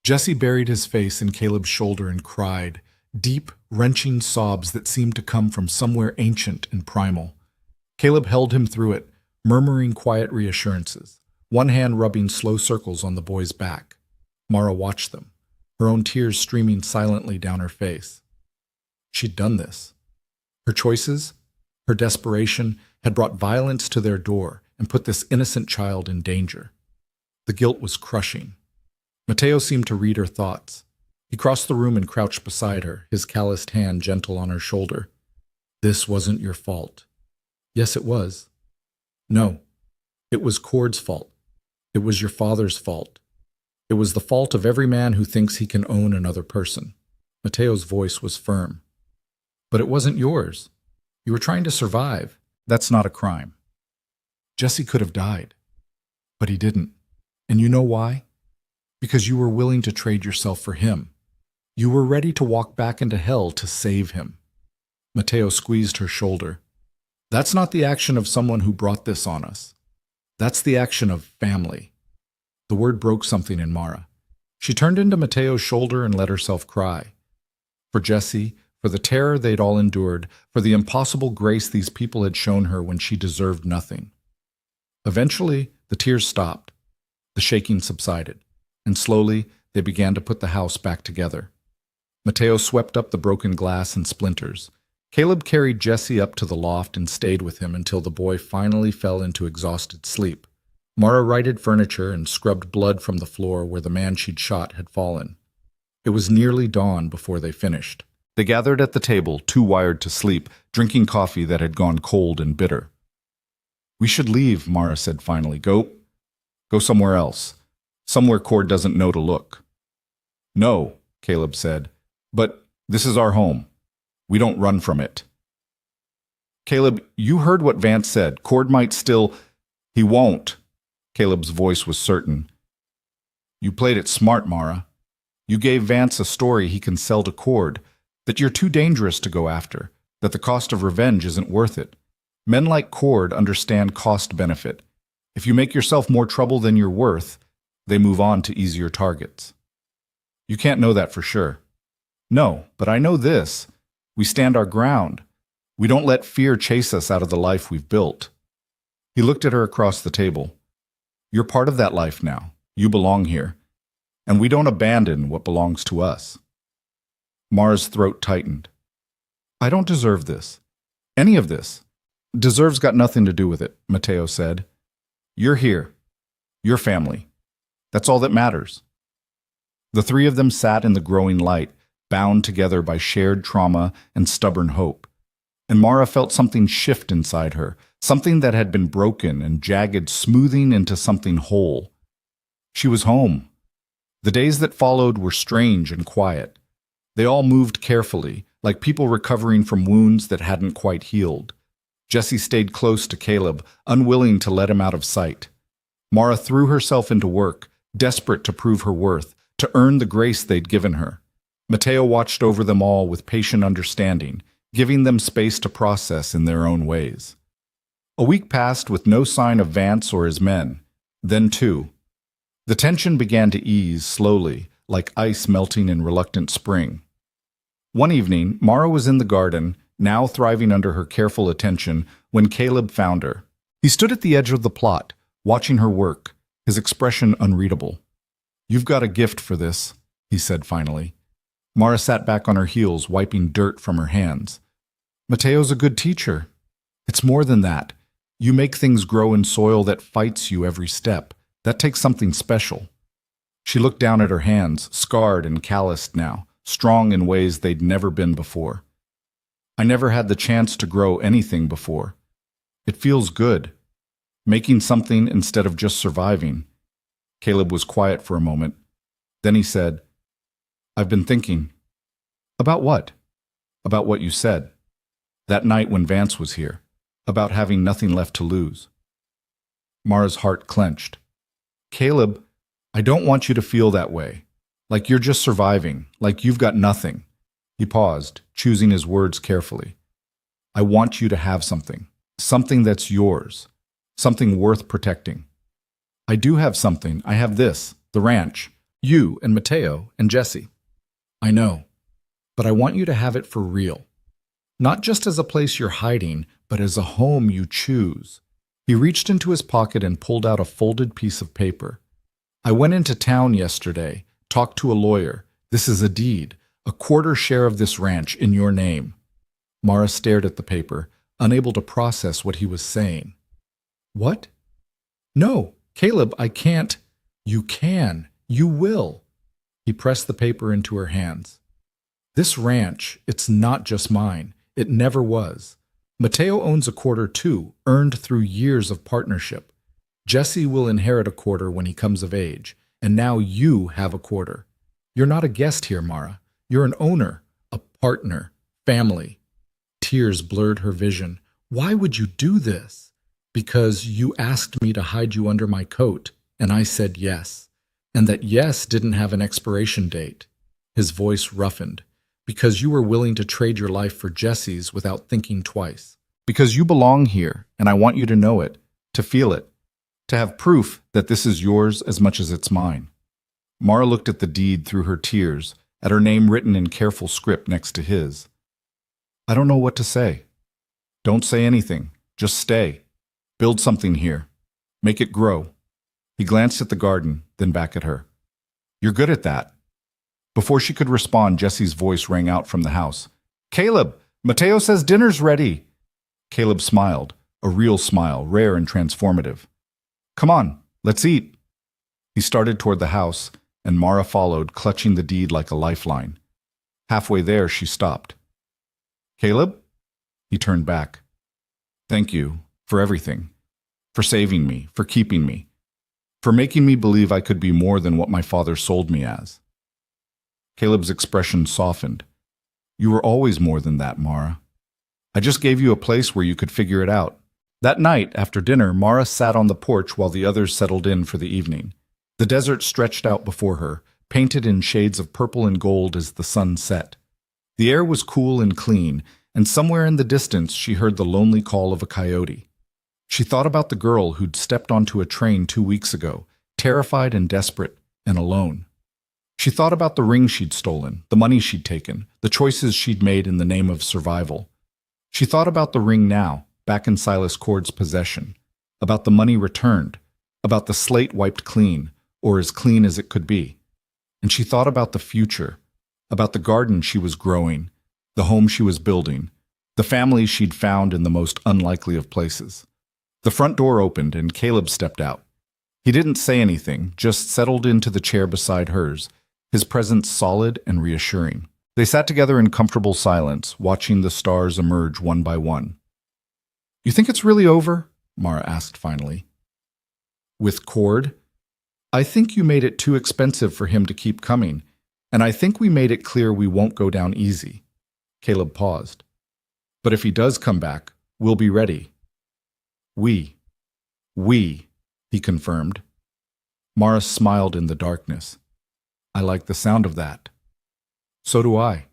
Jesse buried his face in Caleb's shoulder and cried, deep, wrenching sobs that seemed to come from somewhere ancient and primal. Caleb held him through it, murmuring quiet reassurances, one hand rubbing slow circles on the boy's back. Mara watched them, her own tears streaming silently down her face. She'd done this. Her choices, her desperation, had brought violence to their door and put this innocent child in danger. The guilt was crushing. Mateo seemed to read her thoughts. He crossed the room and crouched beside her, his calloused hand gentle on her shoulder. "This wasn't your fault." "Yes, it was." "No, it was Cord's fault. It was your father's fault. It was the fault of every man who thinks he can own another person. Mateo's voice was firm. But it wasn't yours. You were trying to survive. That's not a crime. Jesse could have died, but he didn't. And you know why? Because you were willing to trade yourself for him. You were ready to walk back into hell to save him. Mateo squeezed her shoulder. That's not the action of someone who brought this on us. That's the action of family. The word broke something in Mara. She turned into Mateo's shoulder and let herself cry. For Jesse, for the terror they'd all endured, for the impossible grace these people had shown her when she deserved nothing. Eventually, the tears stopped. The shaking subsided, and slowly they began to put the house back together. Mateo swept up the broken glass and splinters. Caleb carried Jesse up to the loft and stayed with him until the boy finally fell into exhausted sleep. Mara righted furniture and scrubbed blood from the floor where the man she'd shot had fallen. It was nearly dawn before they finished. They gathered at the table, too wired to sleep, drinking coffee that had gone cold and bitter. "We should leave," Mara said finally. Go somewhere else. Somewhere Cord doesn't know to look." "No," Caleb said. "But this is our home. We don't run from it." "Caleb, you heard what Vance said. Cord might still—" "He won't." Caleb's voice was certain. "You played it smart, Mara. You gave Vance a story he can sell to Cord, that you're too dangerous to go after, that the cost of revenge isn't worth it. Men like Cord understand cost-benefit. If you make yourself more trouble than you're worth, they move on to easier targets. You can't know that for sure." "No, but I know this. We stand our ground. We don't let fear chase us out of the life we've built." He looked at her across the table. "You're part of that life now. You belong here. And we don't abandon what belongs to us." Mara's throat tightened. "I don't deserve this. Any of this. Deserve's got nothing to do with it," Mateo said. "You're here. Your family. That's all that matters." The three of them sat in the growing light, bound together by shared trauma and stubborn hope. And Mara felt something shift inside her, something that had been broken and jagged smoothing into something whole. She was home. The days that followed were strange and quiet. They all moved carefully, like people recovering from wounds that hadn't quite healed. Jesse stayed close to Caleb, unwilling to let him out of sight. Mara threw herself into work, desperate to prove her worth, to earn the grace they'd given her. Mateo watched over them all with patient understanding, giving them space to process in their own ways. A week passed with no sign of Vance or his men. Then two. The tension began to ease slowly, like ice melting in reluctant spring. One evening, Mara was in the garden, now thriving under her careful attention, when Caleb found her. He stood at the edge of the plot, watching her work, his expression unreadable. "You've got a gift for this," he said finally. Mara sat back on her heels, wiping dirt from her hands. "Mateo's a good teacher. It's more than that. You make things grow in soil that fights you every step. That takes something special." She looked down at her hands, scarred and calloused now, strong in ways they'd never been before. "I never had the chance to grow anything before. It feels good. Making something instead of just surviving." Caleb was quiet for a moment. Then he said, "I've been thinking." "About what?" "About what you said. That night when Vance was here. About having nothing left to lose." Mara's heart clenched. "Caleb, I don't want you to feel that way. Like you're just surviving, like you've got nothing." He paused, choosing his words carefully. "I want you to have something. Something that's yours. Something worth protecting." "I do have something. I have this, the ranch. You and Mateo and Jesse." "I know. But I want you to have it for real. Not just as a place you're hiding, but as a home you choose." He reached into his pocket and pulled out a folded piece of paper. "I went into town yesterday, talked to a lawyer. This is a deed, a quarter share of this ranch in your name." Mara stared at the paper, unable to process what he was saying. "What?" "No, Caleb, I can't." "You can. You will." He pressed the paper into her hands. "This ranch, it's not just mine. It never was. Mateo owns a quarter too, earned through years of partnership. Jesse will inherit a quarter when he comes of age, and now you have a quarter. You're not a guest here, Mara. You're an owner, a partner, family. Tears blurred her vision. Why would you do this? Because you asked me to hide you under my coat, and I said yes. And that yes didn't have an expiration date. His voice roughened. Because you were willing to trade your life for Jesse's without thinking twice. Because you belong here, and I want you to know it, to feel it, to have proof that this is yours as much as it's mine. Mara looked at the deed through her tears, at her name written in careful script next to his. I don't know what to say. Don't say anything. Just stay. Build something here. Make it grow. He glanced at the garden, then back at her. You're good at that. Before she could respond, Jesse's voice rang out from the house. Caleb, Mateo says dinner's ready. Caleb smiled, a real smile, rare and transformative. Come on, let's eat. He started toward the house, and Mara followed, clutching the deed like a lifeline. Halfway there, she stopped. Caleb? He turned back. Thank you for everything, for saving me, for keeping me, for making me believe I could be more than what my father sold me as. Caleb's expression softened. You were always more than that, Mara. I just gave you a place where you could figure it out. That night, after dinner, Mara sat on the porch while the others settled in for the evening. The desert stretched out before her, painted in shades of purple and gold as the sun set. The air was cool and clean, and somewhere in the distance she heard the lonely call of a coyote. She thought about the girl who'd stepped onto a train 2 weeks ago, terrified and desperate and alone. She thought about the ring she'd stolen, the money she'd taken, the choices she'd made in the name of survival. She thought about the ring now, back in Silas Cord's possession, about the money returned, about the slate wiped clean, or as clean as it could be. And she thought about the future, about the garden she was growing, the home she was building, the family she'd found in the most unlikely of places. The front door opened and Caleb stepped out. He didn't say anything, just settled into the chair beside hers, his presence solid and reassuring. They sat together in comfortable silence, watching the stars emerge one by one. You think it's really over? Mara asked finally. With Cord? I think you made it too expensive for him to keep coming, and I think we made it clear we won't go down easy. Caleb paused. But if he does come back, we'll be ready. We, he confirmed. Mara smiled in the darkness. I like the sound of that. So do I.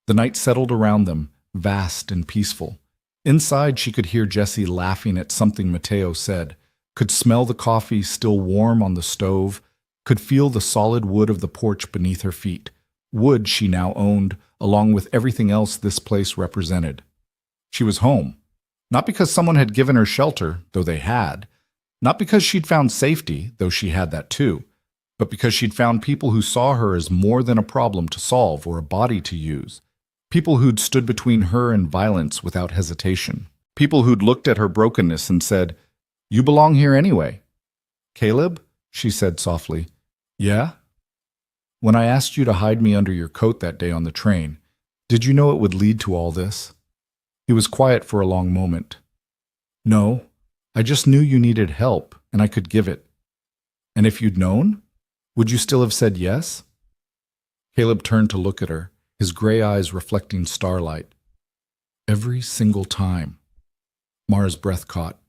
The night settled around them, vast and peaceful. Inside, she could hear Jesse laughing at something Mateo said, could smell the coffee still warm on the stove, could feel the solid wood of the porch beneath her feet, wood she now owned, along with everything else this place represented. She was home, not because someone had given her shelter, though they had, not because she'd found safety, though she had that too, but because she'd found people who saw her as more than a problem to solve or a body to use, people who'd stood between her and violence without hesitation, people who'd looked at her brokenness and said, You belong here anyway. Caleb, she said softly. Yeah? When I asked you to hide me under your coat that day on the train, did you know it would lead to all this? He was quiet for a long moment. No, I just knew you needed help, and I could give it. And if you'd known, would you still have said yes? Caleb turned to look at her, his gray eyes reflecting starlight. Every single time. Mara's breath caught.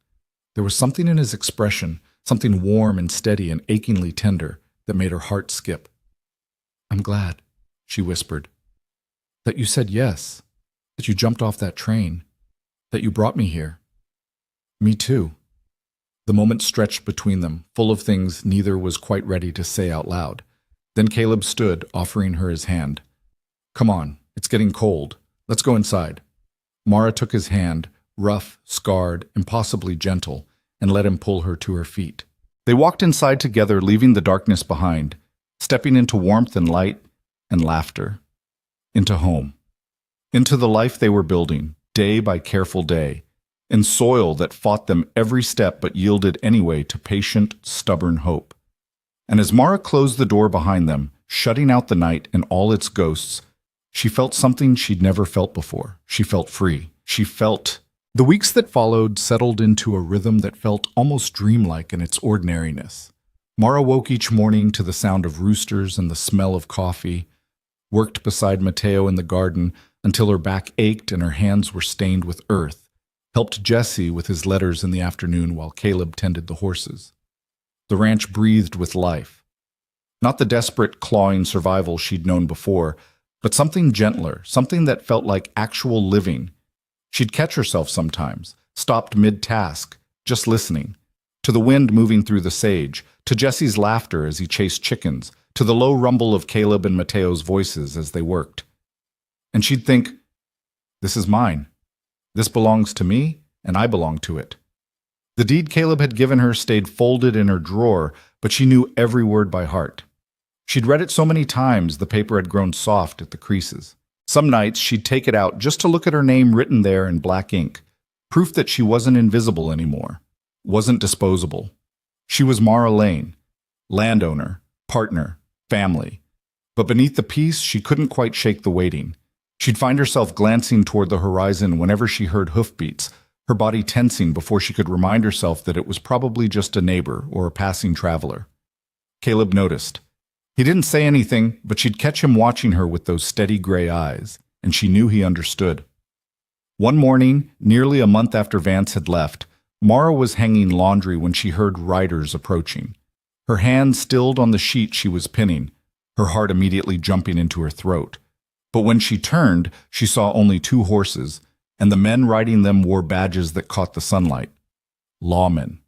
There was something in his expression, something warm and steady and achingly tender, that made her heart skip. I'm glad, she whispered, that you said yes, that you jumped off that train, that you brought me here. Me too. The moment stretched between them, full of things neither was quite ready to say out loud. Then Caleb stood, offering her his hand. Come on, it's getting cold. Let's go inside. Mara took his hand, rough, scarred, impossibly gentle, and let him pull her to her feet. They walked inside together, leaving the darkness behind, stepping into warmth and light and laughter. Into home. Into the life they were building, day by careful day, in soil that fought them every step but yielded anyway to patient, stubborn hope. And as Mara closed the door behind them, shutting out the night and all its ghosts, she felt something she'd never felt before. She felt free. She felt... The weeks that followed settled into a rhythm that felt almost dreamlike in its ordinariness. Mara woke each morning to the sound of roosters and the smell of coffee, worked beside Mateo in the garden until her back ached and her hands were stained with earth, helped Jesse with his letters in the afternoon while Caleb tended the horses. The ranch breathed with life. Not the desperate, clawing survival she'd known before, but something gentler, something that felt like actual living. She'd catch herself sometimes, stopped mid-task, just listening, to the wind moving through the sage, to Jesse's laughter as he chased chickens, to the low rumble of Caleb and Mateo's voices as they worked. And she'd think, this is mine. This belongs to me, and I belong to it. The deed Caleb had given her stayed folded in her drawer, but she knew every word by heart. She'd read it so many times the paper had grown soft at the creases. Some nights she'd take it out just to look at her name written there in black ink, proof that she wasn't invisible anymore, wasn't disposable. She was Mara Lane, landowner, partner, family. But beneath the peace, she couldn't quite shake the waiting. She'd find herself glancing toward the horizon whenever she heard hoofbeats, her body tensing before she could remind herself that it was probably just a neighbor or a passing traveler. Caleb noticed. He didn't say anything, but she'd catch him watching her with those steady gray eyes, and she knew he understood. One morning, nearly a month after Vance had left, Mara was hanging laundry when she heard riders approaching. Her hand stilled on the sheet she was pinning, her heart immediately jumping into her throat. But when she turned, she saw only 2 horses, and the men riding them wore badges that caught the sunlight. Lawmen.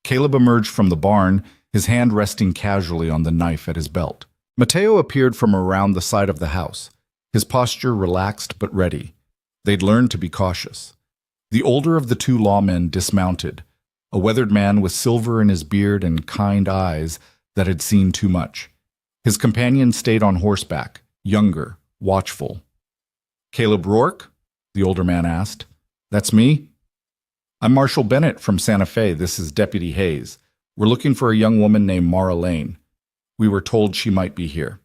Caleb emerged from the barn, his hand resting casually on the knife at his belt. Mateo appeared from around the side of the house, his posture relaxed but ready. They'd learned to be cautious. The older of the 2 lawmen dismounted, a weathered man with silver in his beard and kind eyes that had seen too much. His companion stayed on horseback, younger, watchful. "Caleb Rourke?" the older man asked. "That's me." "I'm Marshal Bennett from Santa Fe. This is Deputy Hayes. We're looking for a young woman named Mara Lane. We were told she might be here."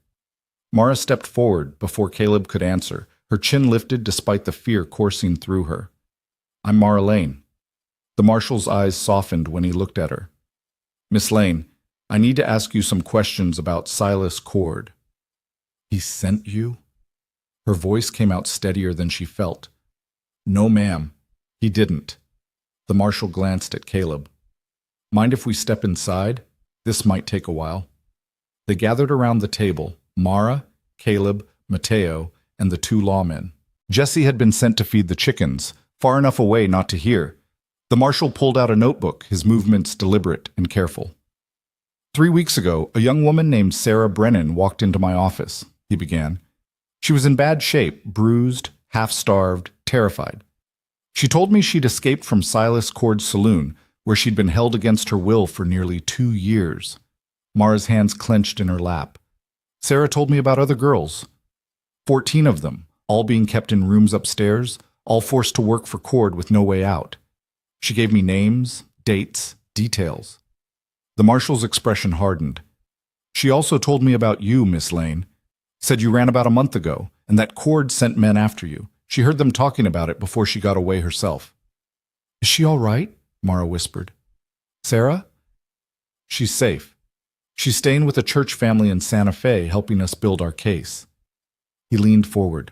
Mara stepped forward before Caleb could answer, her chin lifted despite the fear coursing through her. "I'm Mara Lane." The marshal's eyes softened when he looked at her. "Miss Lane, I need to ask you some questions about Silas Cord." "He sent you?" Her voice came out steadier than she felt. "No, ma'am, he didn't." The marshal glanced at Caleb. "Mind if we step inside? This might take a while." They gathered around the table, Mara, Caleb, Mateo, and the 2 lawmen. Jesse had been sent to feed the chickens, far enough away not to hear. The marshal pulled out a notebook, his movements deliberate and careful. "3 weeks ago, a young woman named Sarah Brennan walked into my office," he began. "She was in bad shape, bruised, half-starved, terrified. She told me she'd escaped from Silas Cord's saloon, where she'd been held against her will for nearly 2 years. Mara's hands clenched in her lap. "Sarah told me about other girls. 14 of them, all being kept in rooms upstairs, all forced to work for Cord with no way out. She gave me names, dates, details." The marshal's expression hardened. "She also told me about you, Miss Lane. Said you ran about a month ago, and that Cord sent men after you. She heard them talking about it before she got away herself." "Is she all right?" Mara whispered. "Sarah? She's safe. She's staying with a church family in Santa Fe, helping us build our case." He leaned forward.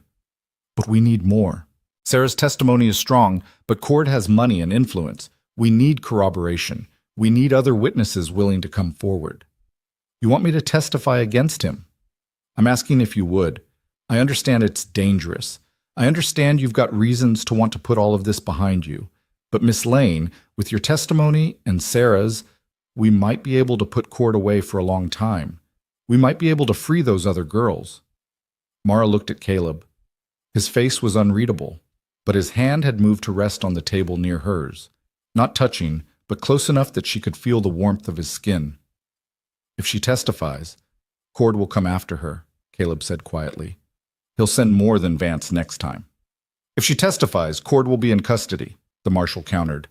"But we need more. Sarah's testimony is strong, but Cord has money and influence. We need corroboration. We need other witnesses willing to come forward." "You want me to testify against him?" "I'm asking if you would. I understand it's dangerous. I understand you've got reasons to want to put all of this behind you. But Miss Lane, with your testimony and Sarah's, we might be able to put Cord away for a long time. We might be able to free those other girls." Mara looked at Caleb. His face was unreadable, but his hand had moved to rest on the table near hers, not touching, but close enough that she could feel the warmth of his skin. "If she testifies, Cord will come after her," Caleb said quietly. "He'll send more than Vance next time." "If she testifies, Cord will be in custody," the marshal countered.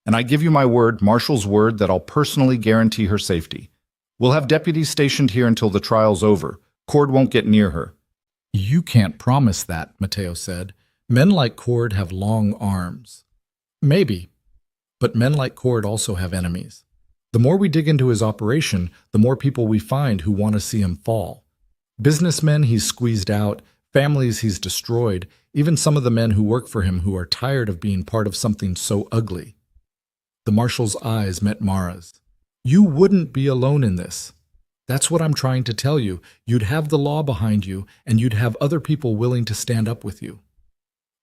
"And I give you my word, Marshall's word, that I'll personally guarantee her safety. We'll have deputies stationed here until the trial's over. Cord won't get near her." "You can't promise that," Mateo said. "Men like Cord have long arms." "Maybe. But men like Cord also have enemies. The more we dig into his operation, the more people we find who want to see him fall. Businessmen he's squeezed out, families he's destroyed, even some of the men who work for him who are tired of being part of something so ugly. The marshal's eyes met Mara's. You wouldn't be alone in this. That's what I'm trying to tell you. You'd have the law behind you, and you'd have other people willing to stand up with you.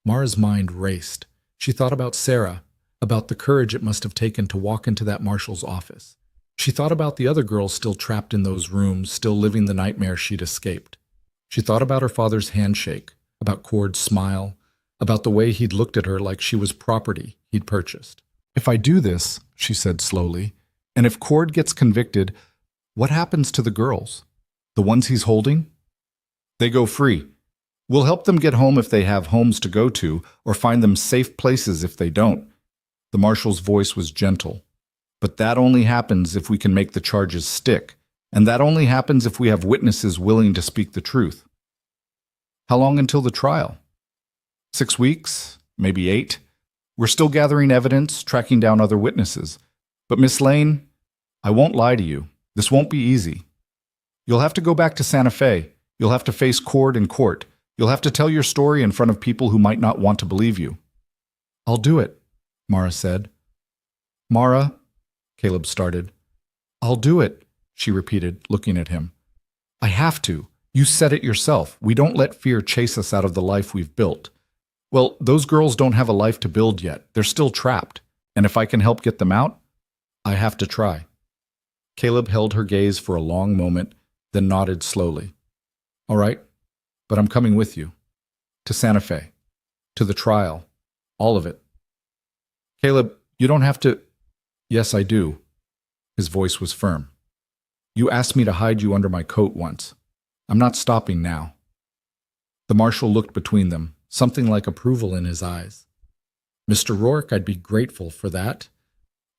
Mara's mind raced. She thought about Sarah, about the courage it must have taken to walk into that marshal's office. She thought about the other girls still trapped in those rooms, still living the nightmare she'd escaped. She thought about her father's handshake, about Cord's smile, about the way he'd looked at her like she was property he'd purchased. If I do this, she said slowly, and if Cord gets convicted, what happens to the girls? The ones he's holding? They go free. We'll help them get home if they have homes to go to, or find them safe places if they don't. The marshal's voice was gentle. But that only happens if we can make the charges stick, and that only happens if we have witnesses willing to speak the truth. How long until the trial? 6 weeks? Maybe 8? We're still gathering evidence, tracking down other witnesses. But Miss Lane, I won't lie to you. This won't be easy. You'll have to go back to Santa Fe. You'll have to face Cord in court. You'll have to tell your story in front of people who might not want to believe you. I'll do it, Mara said. Mara, Caleb started. I'll do it, she repeated, looking at him. I have to. You said it yourself. We don't let fear chase us out of the life we've built. Well, those girls don't have a life to build yet. They're still trapped. And if I can help get them out, I have to try. Caleb held her gaze for a long moment, then nodded slowly. All right, but I'm coming with you. To Santa Fe. To the trial. All of it. Caleb, you don't have to... Yes, I do. His voice was firm. You asked me to hide you under my coat once. I'm not stopping now. The marshal looked between them, something like approval in his eyes. Mr. Rourke, I'd be grateful for that.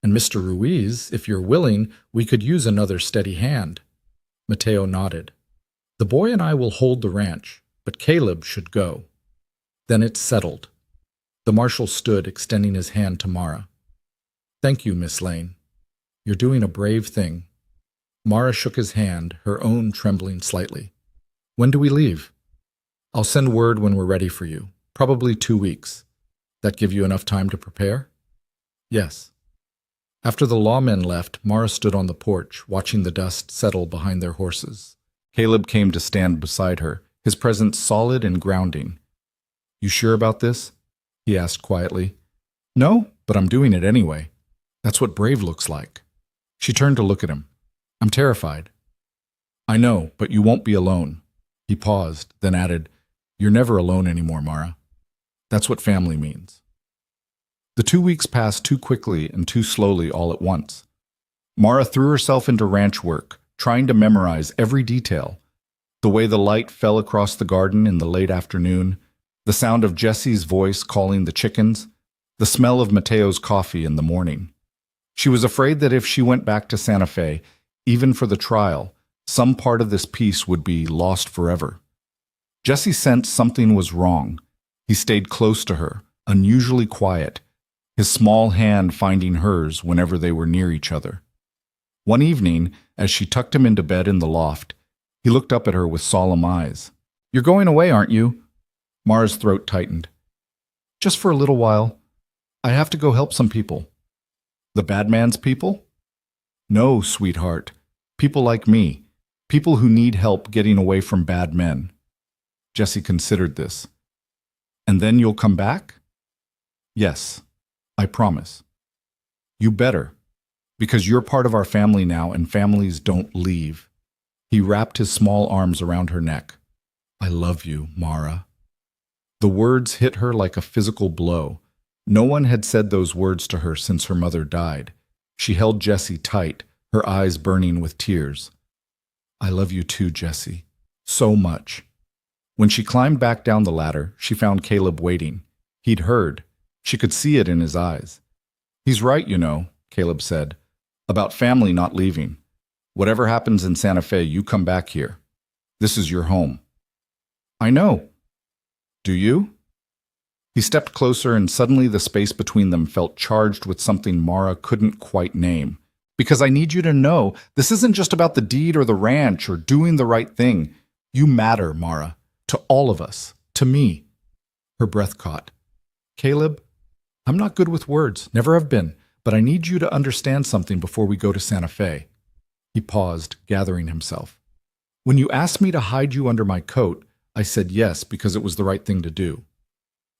And Mr. Ruiz, if you're willing, we could use another steady hand. Mateo nodded. The boy and I will hold the ranch, but Caleb should go. Then it's settled. The marshal stood, extending his hand to Mara. Thank you, Miss Lane. You're doing a brave thing. Mara shook his hand, her own trembling slightly. When do we leave? I'll send word when we're ready for you. Probably 2 weeks. That give you enough time to prepare? Yes. After the lawmen left, Mara stood on the porch, watching the dust settle behind their horses. Caleb came to stand beside her, his presence solid and grounding. You sure about this? He asked quietly. No, but I'm doing it anyway. That's what brave looks like. She turned to look at him. I'm terrified. I know, but you won't be alone. He paused, then added, You're never alone anymore, Mara. That's what family means. The 2 weeks passed too quickly and too slowly all at once. Mara threw herself into ranch work, trying to memorize every detail. The way the light fell across the garden in the late afternoon, the sound of Jesse's voice calling the chickens, the smell of Mateo's coffee in the morning. She was afraid that if she went back to Santa Fe, even for the trial, some part of this piece would be lost forever. Jesse sensed something was wrong. He stayed close to her, unusually quiet, his small hand finding hers whenever they were near each other. One evening, as she tucked him into bed in the loft, he looked up at her with solemn eyes. You're going away, aren't you? Mara's throat tightened. Just for a little while. I have to go help some people. The bad man's people? No, sweetheart. People like me. People who need help getting away from bad men. Jesse considered this. And then you'll come back? Yes, I promise. You better, because you're part of our family now and families don't leave. He wrapped his small arms around her neck. I love you, Mara. The words hit her like a physical blow. No one had said those words to her since her mother died. She held Jesse tight, her eyes burning with tears. I love you too, Jesse. So much. When she climbed back down the ladder, she found Caleb waiting. He'd heard. She could see it in his eyes. He's right, you know, Caleb said, about family not leaving. Whatever happens in Santa Fe, you come back here. This is your home. I know. Do you? He stepped closer and suddenly the space between them felt charged with something Mara couldn't quite name. Because I need you to know this isn't just about the deed or the ranch or doing the right thing. You matter, Mara. To all of us. To me. Her breath caught. Caleb, I'm not good with words, never have been, but I need you to understand something before we go to Santa Fe. He paused, gathering himself. When you asked me to hide you under my coat, I said yes because it was the right thing to do.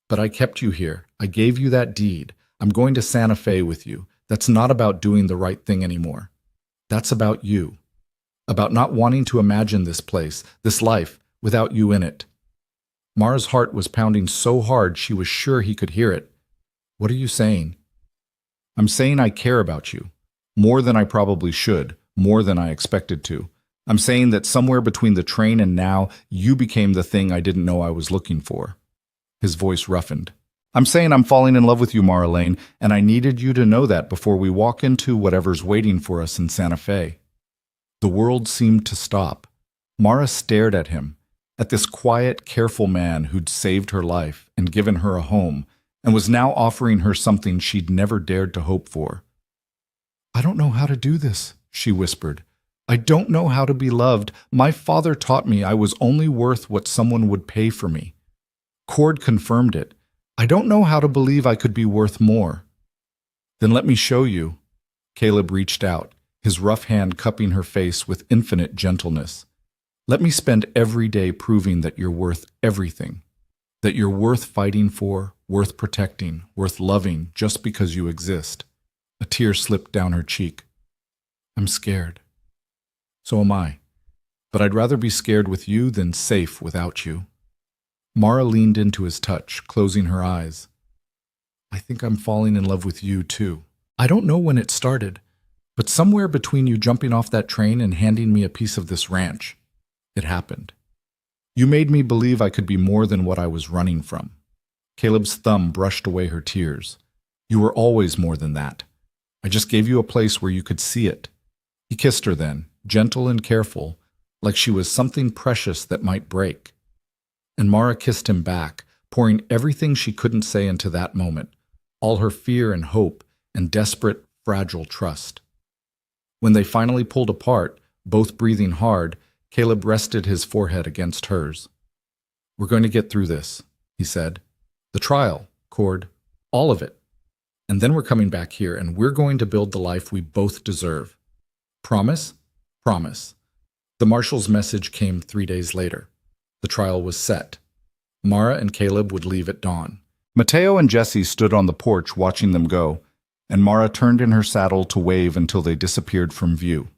But I kept you here. I gave you that deed. I'm going to Santa Fe with you. That's not about doing the right thing anymore. That's about you. About not wanting to imagine this place, this life, without you in it. Mara's heart was pounding so hard she was sure he could hear it. What are you saying? I'm saying I care about you. More than I probably should. More than I expected to. I'm saying that somewhere between the train and now, you became the thing I didn't know I was looking for. His voice roughened. I'm saying I'm falling in love with you, Marlene, and I needed you to know that before we walk into whatever's waiting for us in Santa Fe. The world seemed to stop. Mara stared at him, at this quiet, careful man who'd saved her life and given her a home, and was now offering her something she'd never dared to hope for. I don't know how to do this, she whispered. I don't know how to be loved. My father taught me I was only worth what someone would pay for me. Cord confirmed it. I don't know how to believe I could be worth more. Then let me show you. Caleb reached out, his rough hand cupping her face with infinite gentleness. Let me spend every day proving that you're worth everything, that you're worth fighting for, worth protecting, worth loving just because you exist. A tear slipped down her cheek. I'm scared. So am I. But I'd rather be scared with you than safe without you. Mara leaned into his touch, closing her eyes. I think I'm falling in love with you, too. I don't know when it started, but somewhere between you jumping off that train and handing me a piece of this ranch, it happened. You made me believe I could be more than what I was running from. Caleb's thumb brushed away her tears. You were always more than that. I just gave you a place where you could see it. He kissed her then, gentle and careful, like she was something precious that might break. And Mara kissed him back, pouring everything she couldn't say into that moment, all her fear and hope and desperate, fragile trust. When they finally pulled apart, both breathing hard, Caleb rested his forehead against hers. We're going to get through this, he said. The trial, Cord, all of it. And then we're coming back here, and we're going to build the life we both deserve. Promise? Promise. The marshal's message came 3 days later. The trial was set. Mara and Caleb would leave at dawn. Mateo and Jesse stood on the porch watching them go, and Mara turned in her saddle to wave until they disappeared from view.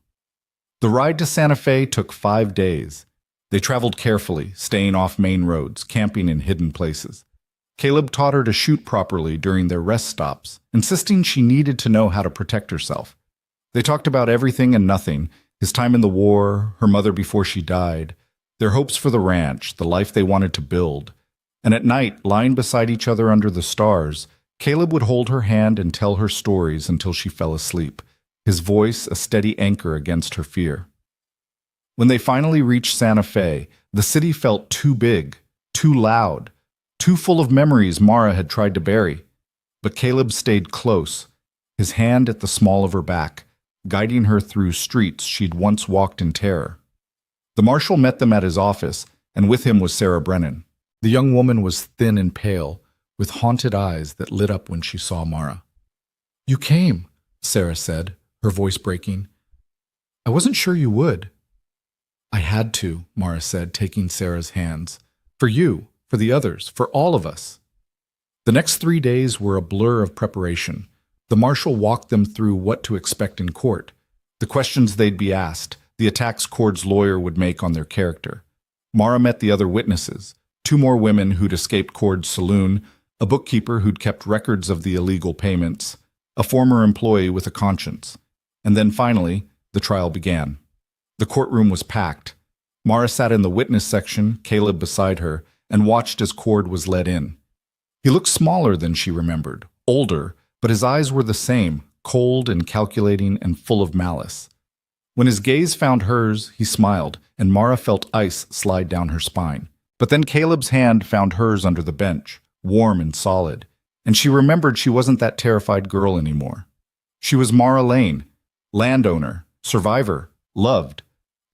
The ride to Santa Fe took 5 days. They traveled carefully, staying off main roads, camping in hidden places. Caleb taught her to shoot properly during their rest stops, insisting she needed to know how to protect herself. They talked about everything and nothing, his time in the war, her mother before she died, their hopes for the ranch, the life they wanted to build. And at night, lying beside each other under the stars, Caleb would hold her hand and tell her stories until she fell asleep, his voice a steady anchor against her fear. When they finally reached Santa Fe, the city felt too big, too loud, too full of memories Mara had tried to bury. But Caleb stayed close, his hand at the small of her back, guiding her through streets she'd once walked in terror. The marshal met them at his office, and with him was Sarah Brennan. The young woman was thin and pale, with haunted eyes that lit up when she saw Mara. You came, Sarah said, her voice breaking. I wasn't sure you would. I had to, Mara said, taking Sarah's hands. For you, for the others, for all of us. The next 3 days were a blur of preparation. The marshal walked them through what to expect in court, the questions they'd be asked, the attacks Cord's lawyer would make on their character. Mara met the other witnesses, 2 more women who'd escaped Cord's saloon, a bookkeeper who'd kept records of the illegal payments, a former employee with a conscience. And then finally, the trial began. The courtroom was packed. Mara sat in the witness section, Caleb beside her, and watched as Cord was led in. He looked smaller than she remembered, older, but his eyes were the same, cold and calculating and full of malice. When his gaze found hers, he smiled, and Mara felt ice slide down her spine. But then Caleb's hand found hers under the bench, warm and solid, and she remembered she wasn't that terrified girl anymore. She was Mara Lane, Landowner, survivor, loved.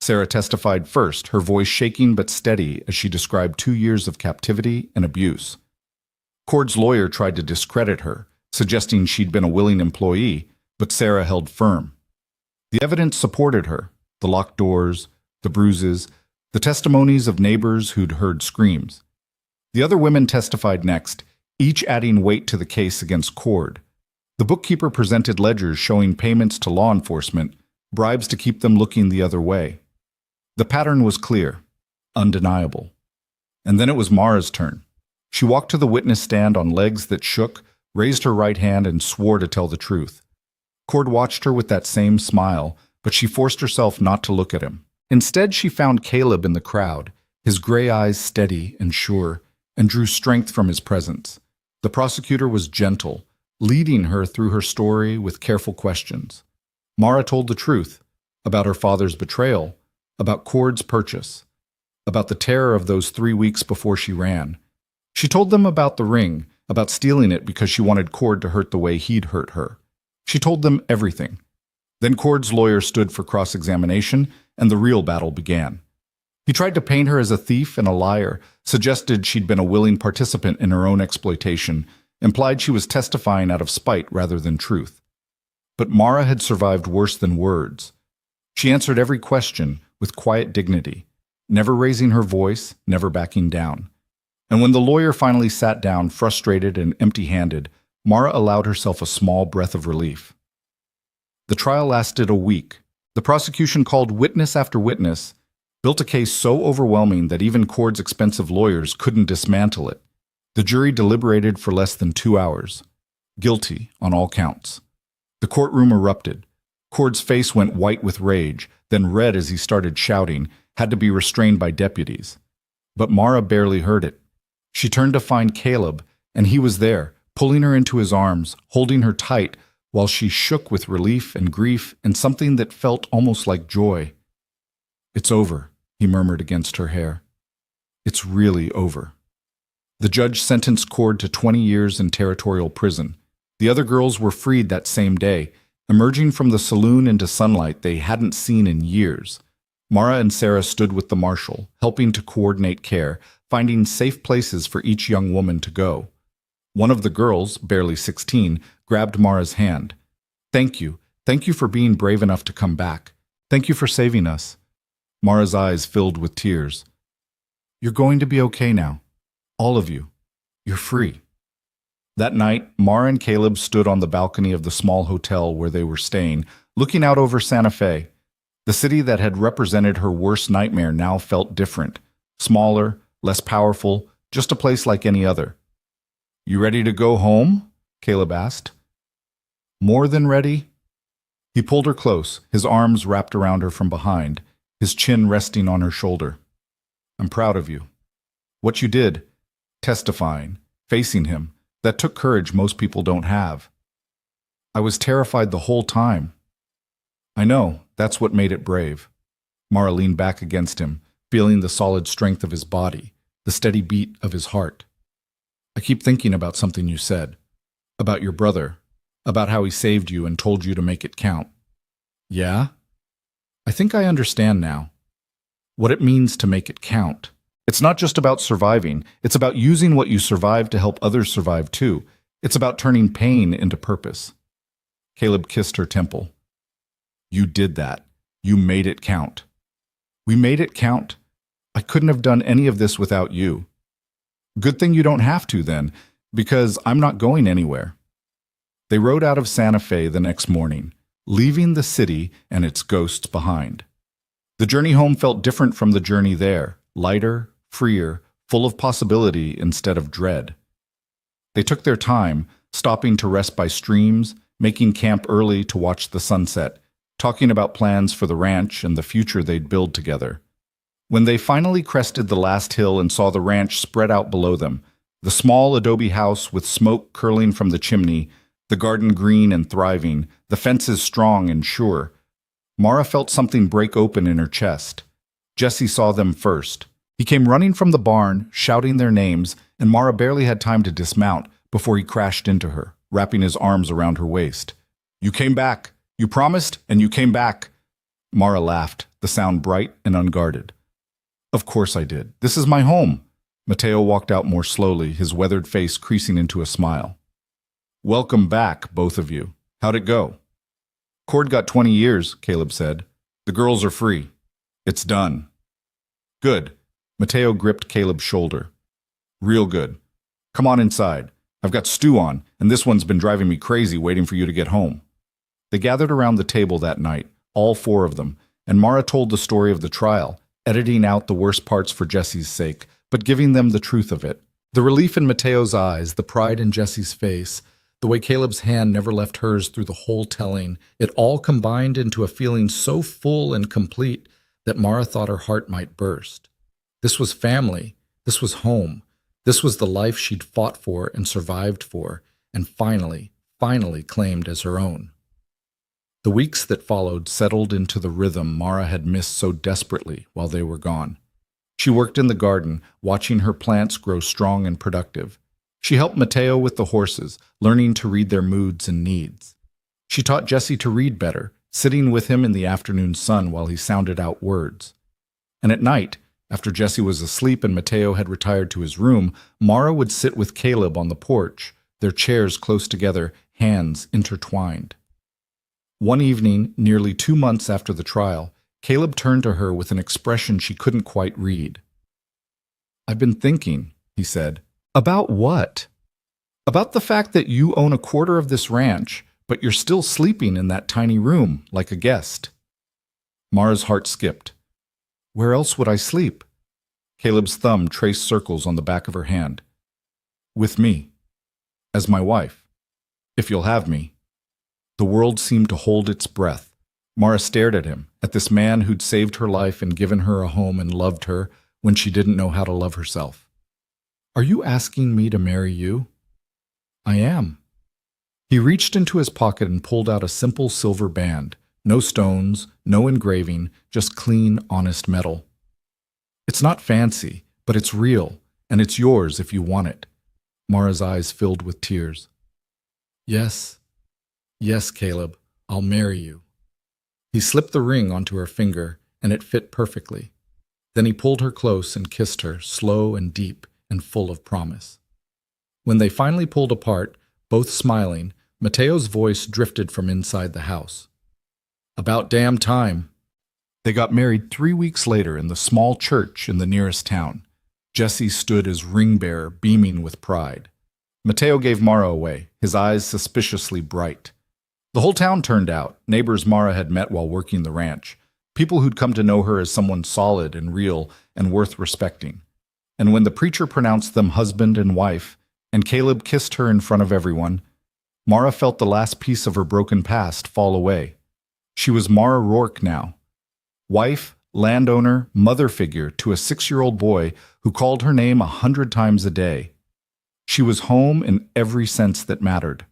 Sarah testified first, her voice shaking but steady as she described 2 years of captivity and abuse. Cord's lawyer tried to discredit her, suggesting she'd been a willing employee, but Sarah held firm. The evidence supported her: the locked doors, the bruises, the testimonies of neighbors who'd heard screams. The other women testified next, each adding weight to the case against Cord. The bookkeeper presented ledgers showing payments to law enforcement, bribes to keep them looking the other way. The pattern was clear, undeniable. And then it was Mara's turn. She walked to the witness stand on legs that shook, raised her right hand, and swore to tell the truth. Cord watched her with that same smile, but she forced herself not to look at him. Instead, she found Caleb in the crowd, his gray eyes steady and sure, and drew strength from his presence. The prosecutor was gentle, leading her through her story with careful questions. Mara told the truth about her father's betrayal, about Cord's purchase, about the terror of those 3 weeks before she ran. She told them about the ring, about stealing it because she wanted Cord to hurt the way he'd hurt her. She told them everything. Then Cord's lawyer stood for cross-examination, and the real battle began. He tried to paint her as a thief and a liar, suggested she'd been a willing participant in her own exploitation, implied she was testifying out of spite rather than truth. But Mara had survived worse than words. She answered every question with quiet dignity, never raising her voice, never backing down. And when the lawyer finally sat down, frustrated and empty-handed, Mara allowed herself a small breath of relief. The trial lasted a week. The prosecution called witness after witness, built a case so overwhelming that even Cord's expensive lawyers couldn't dismantle it. The jury deliberated for less than 2 hours. Guilty on all counts. The courtroom erupted. Cord's face went white with rage, then red as he started shouting, had to be restrained by deputies. But Mara barely heard it. She turned to find Caleb, and he was there, pulling her into his arms, holding her tight, while she shook with relief and grief and something that felt almost like joy. "It's over," he murmured against her hair. "It's really over." The judge sentenced Cord to 20 years in territorial prison. The other girls were freed that same day, emerging from the saloon into sunlight they hadn't seen in years. Mara and Sarah stood with the marshal, helping to coordinate care, finding safe places for each young woman to go. One of the girls, barely 16, grabbed Mara's hand. Thank you for being brave enough to come back. Thank you for saving us." Mara's eyes filled with tears. "You're going to be okay now. All of you. You're free." That night, Mara and Caleb stood on the balcony of the small hotel where they were staying, looking out over Santa Fe. The city that had represented her worst nightmare now felt different. Smaller, less powerful, just a place like any other. "You ready to go home?" Caleb asked. "More than ready." He pulled her close, his arms wrapped around her from behind, his chin resting on her shoulder. "I'm proud of you. What you did, testifying, facing him, that took courage most people don't have. I was terrified the whole time." "I know, that's what made it brave." Mara leaned back against him, feeling the solid strength of his body, the steady beat of his heart. "I keep thinking about something you said, about your brother, about how he saved you and told you to make it count." "Yeah? I think I understand now. What it means to make it count. It's not just about surviving, it's about using what you survived to help others survive too. It's about turning pain into purpose." Caleb kissed her temple. "You did that. You made it count." "We made it count. I couldn't have done any of this without you." "Good thing you don't have to then, because I'm not going anywhere." They rode out of Santa Fe the next morning, leaving the city and its ghosts behind. The journey home felt different from the journey there, lighter, freer, full of possibility instead of dread. They took their time, stopping to rest by streams, making camp early to watch the sunset, talking about plans for the ranch and the future they'd build together. When they finally crested the last hill and saw the ranch spread out below them, the small adobe house with smoke curling from the chimney, the garden green and thriving, the fences strong and sure, Mara felt something break open in her chest. Jesse saw them first. He came running from the barn, shouting their names, and Mara barely had time to dismount before he crashed into her, wrapping his arms around her waist. "You came back. You promised, and you came back. Mara laughed, the sound bright and unguarded. Of course I did. This is my home. Mateo walked out more slowly, his weathered face creasing into a smile. Welcome back, both of you. How'd it go? Cord got 20 years, Caleb said. The girls are free. It's done. Good. Mateo gripped Caleb's shoulder. Real good. Come on inside. I've got stew on, and this one's been driving me crazy waiting for you to get home. They gathered around the table that night, all four of them, and Mara told the story of the trial, editing out the worst parts for Jesse's sake, but giving them the truth of it. The relief in Mateo's eyes, the pride in Jesse's face, the way Caleb's hand never left hers through the whole telling, it all combined into a feeling so full and complete that Mara thought her heart might burst. This was family. This was home. This was the life she'd fought for and survived for, and finally claimed as her own. The weeks that followed settled into the rhythm Mara had missed so desperately while they were gone. She worked in the garden, watching her plants grow strong and productive. She helped Mateo with the horses, learning to read their moods and needs. She taught Jesse to read better, sitting with him in the afternoon sun while he sounded out words. And at night, after Jesse was asleep and Mateo had retired to his room, Mara would sit with Caleb on the porch, their chairs close together, hands intertwined. One evening, nearly 2 months after the trial, Caleb turned to her with an expression she couldn't quite read. I've been thinking, he said. About what? About the fact that you own a quarter of this ranch, but you're still sleeping in that tiny room like a guest. Mara's heart skipped. Where else would I sleep? Caleb's thumb traced circles on the back of her hand. With me. As my wife. If you'll have me. The world seemed to hold its breath. Mara stared at him, at this man who'd saved her life and given her a home and loved her when she didn't know how to love herself. Are you asking me to marry you? I am. He reached into his pocket and pulled out a simple silver band. No stones, no engraving, just clean, honest metal. It's not fancy, but it's real, and it's yours if you want it. Mara's eyes filled with tears. Yes, Caleb, I'll marry you. He slipped the ring onto her finger, and it fit perfectly. Then he pulled her close and kissed her, slow and deep and full of promise. When they finally pulled apart, both smiling, Mateo's voice drifted from inside the house. About damn time. They got married 3 weeks later in the small church in the nearest town. Jesse stood as ring bearer, beaming with pride. Mateo gave Mara away, his eyes suspiciously bright. The whole town turned out, neighbors Mara had met while working the ranch, people who'd come to know her as someone solid and real and worth respecting. And when the preacher pronounced them husband and wife, and Caleb kissed her in front of everyone, Mara felt the last piece of her broken past fall away. She was Mara Rourke now. Wife, landowner, mother figure to a 6-year-old boy who called her name 100 times a day. She was home in every sense that mattered.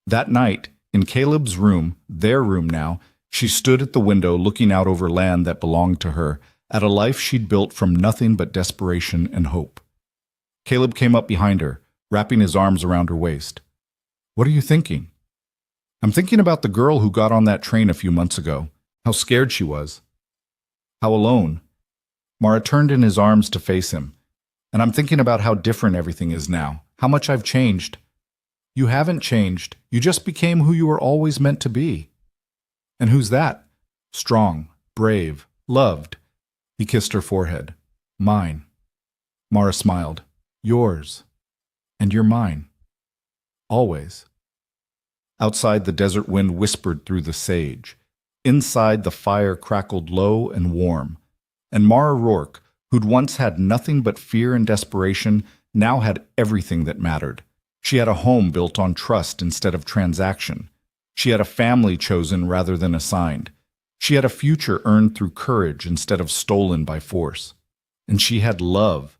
That night, in Caleb's room, their room now, she stood at the window looking out over land that belonged to her, at a life she'd built from nothing but desperation and hope. Caleb came up behind her, wrapping his arms around her waist. What are you thinking? I'm thinking about the girl who got on that train a few months ago, how scared she was. How alone. Mara turned in his arms to face him. And I'm thinking about how different everything is now, how much I've changed. You haven't changed. You just became who you were always meant to be. And who's that? Strong, brave, loved. He kissed her forehead. Mine. Mara smiled. Yours. And you're mine. Always. Outside, the desert wind whispered through the sage. Inside, the fire crackled low and warm. And Mara Rourke, who'd once had nothing but fear and desperation, now had everything that mattered. She had a home built on trust instead of transaction. She had a family chosen rather than assigned. She had a future earned through courage instead of stolen by force. And she had love,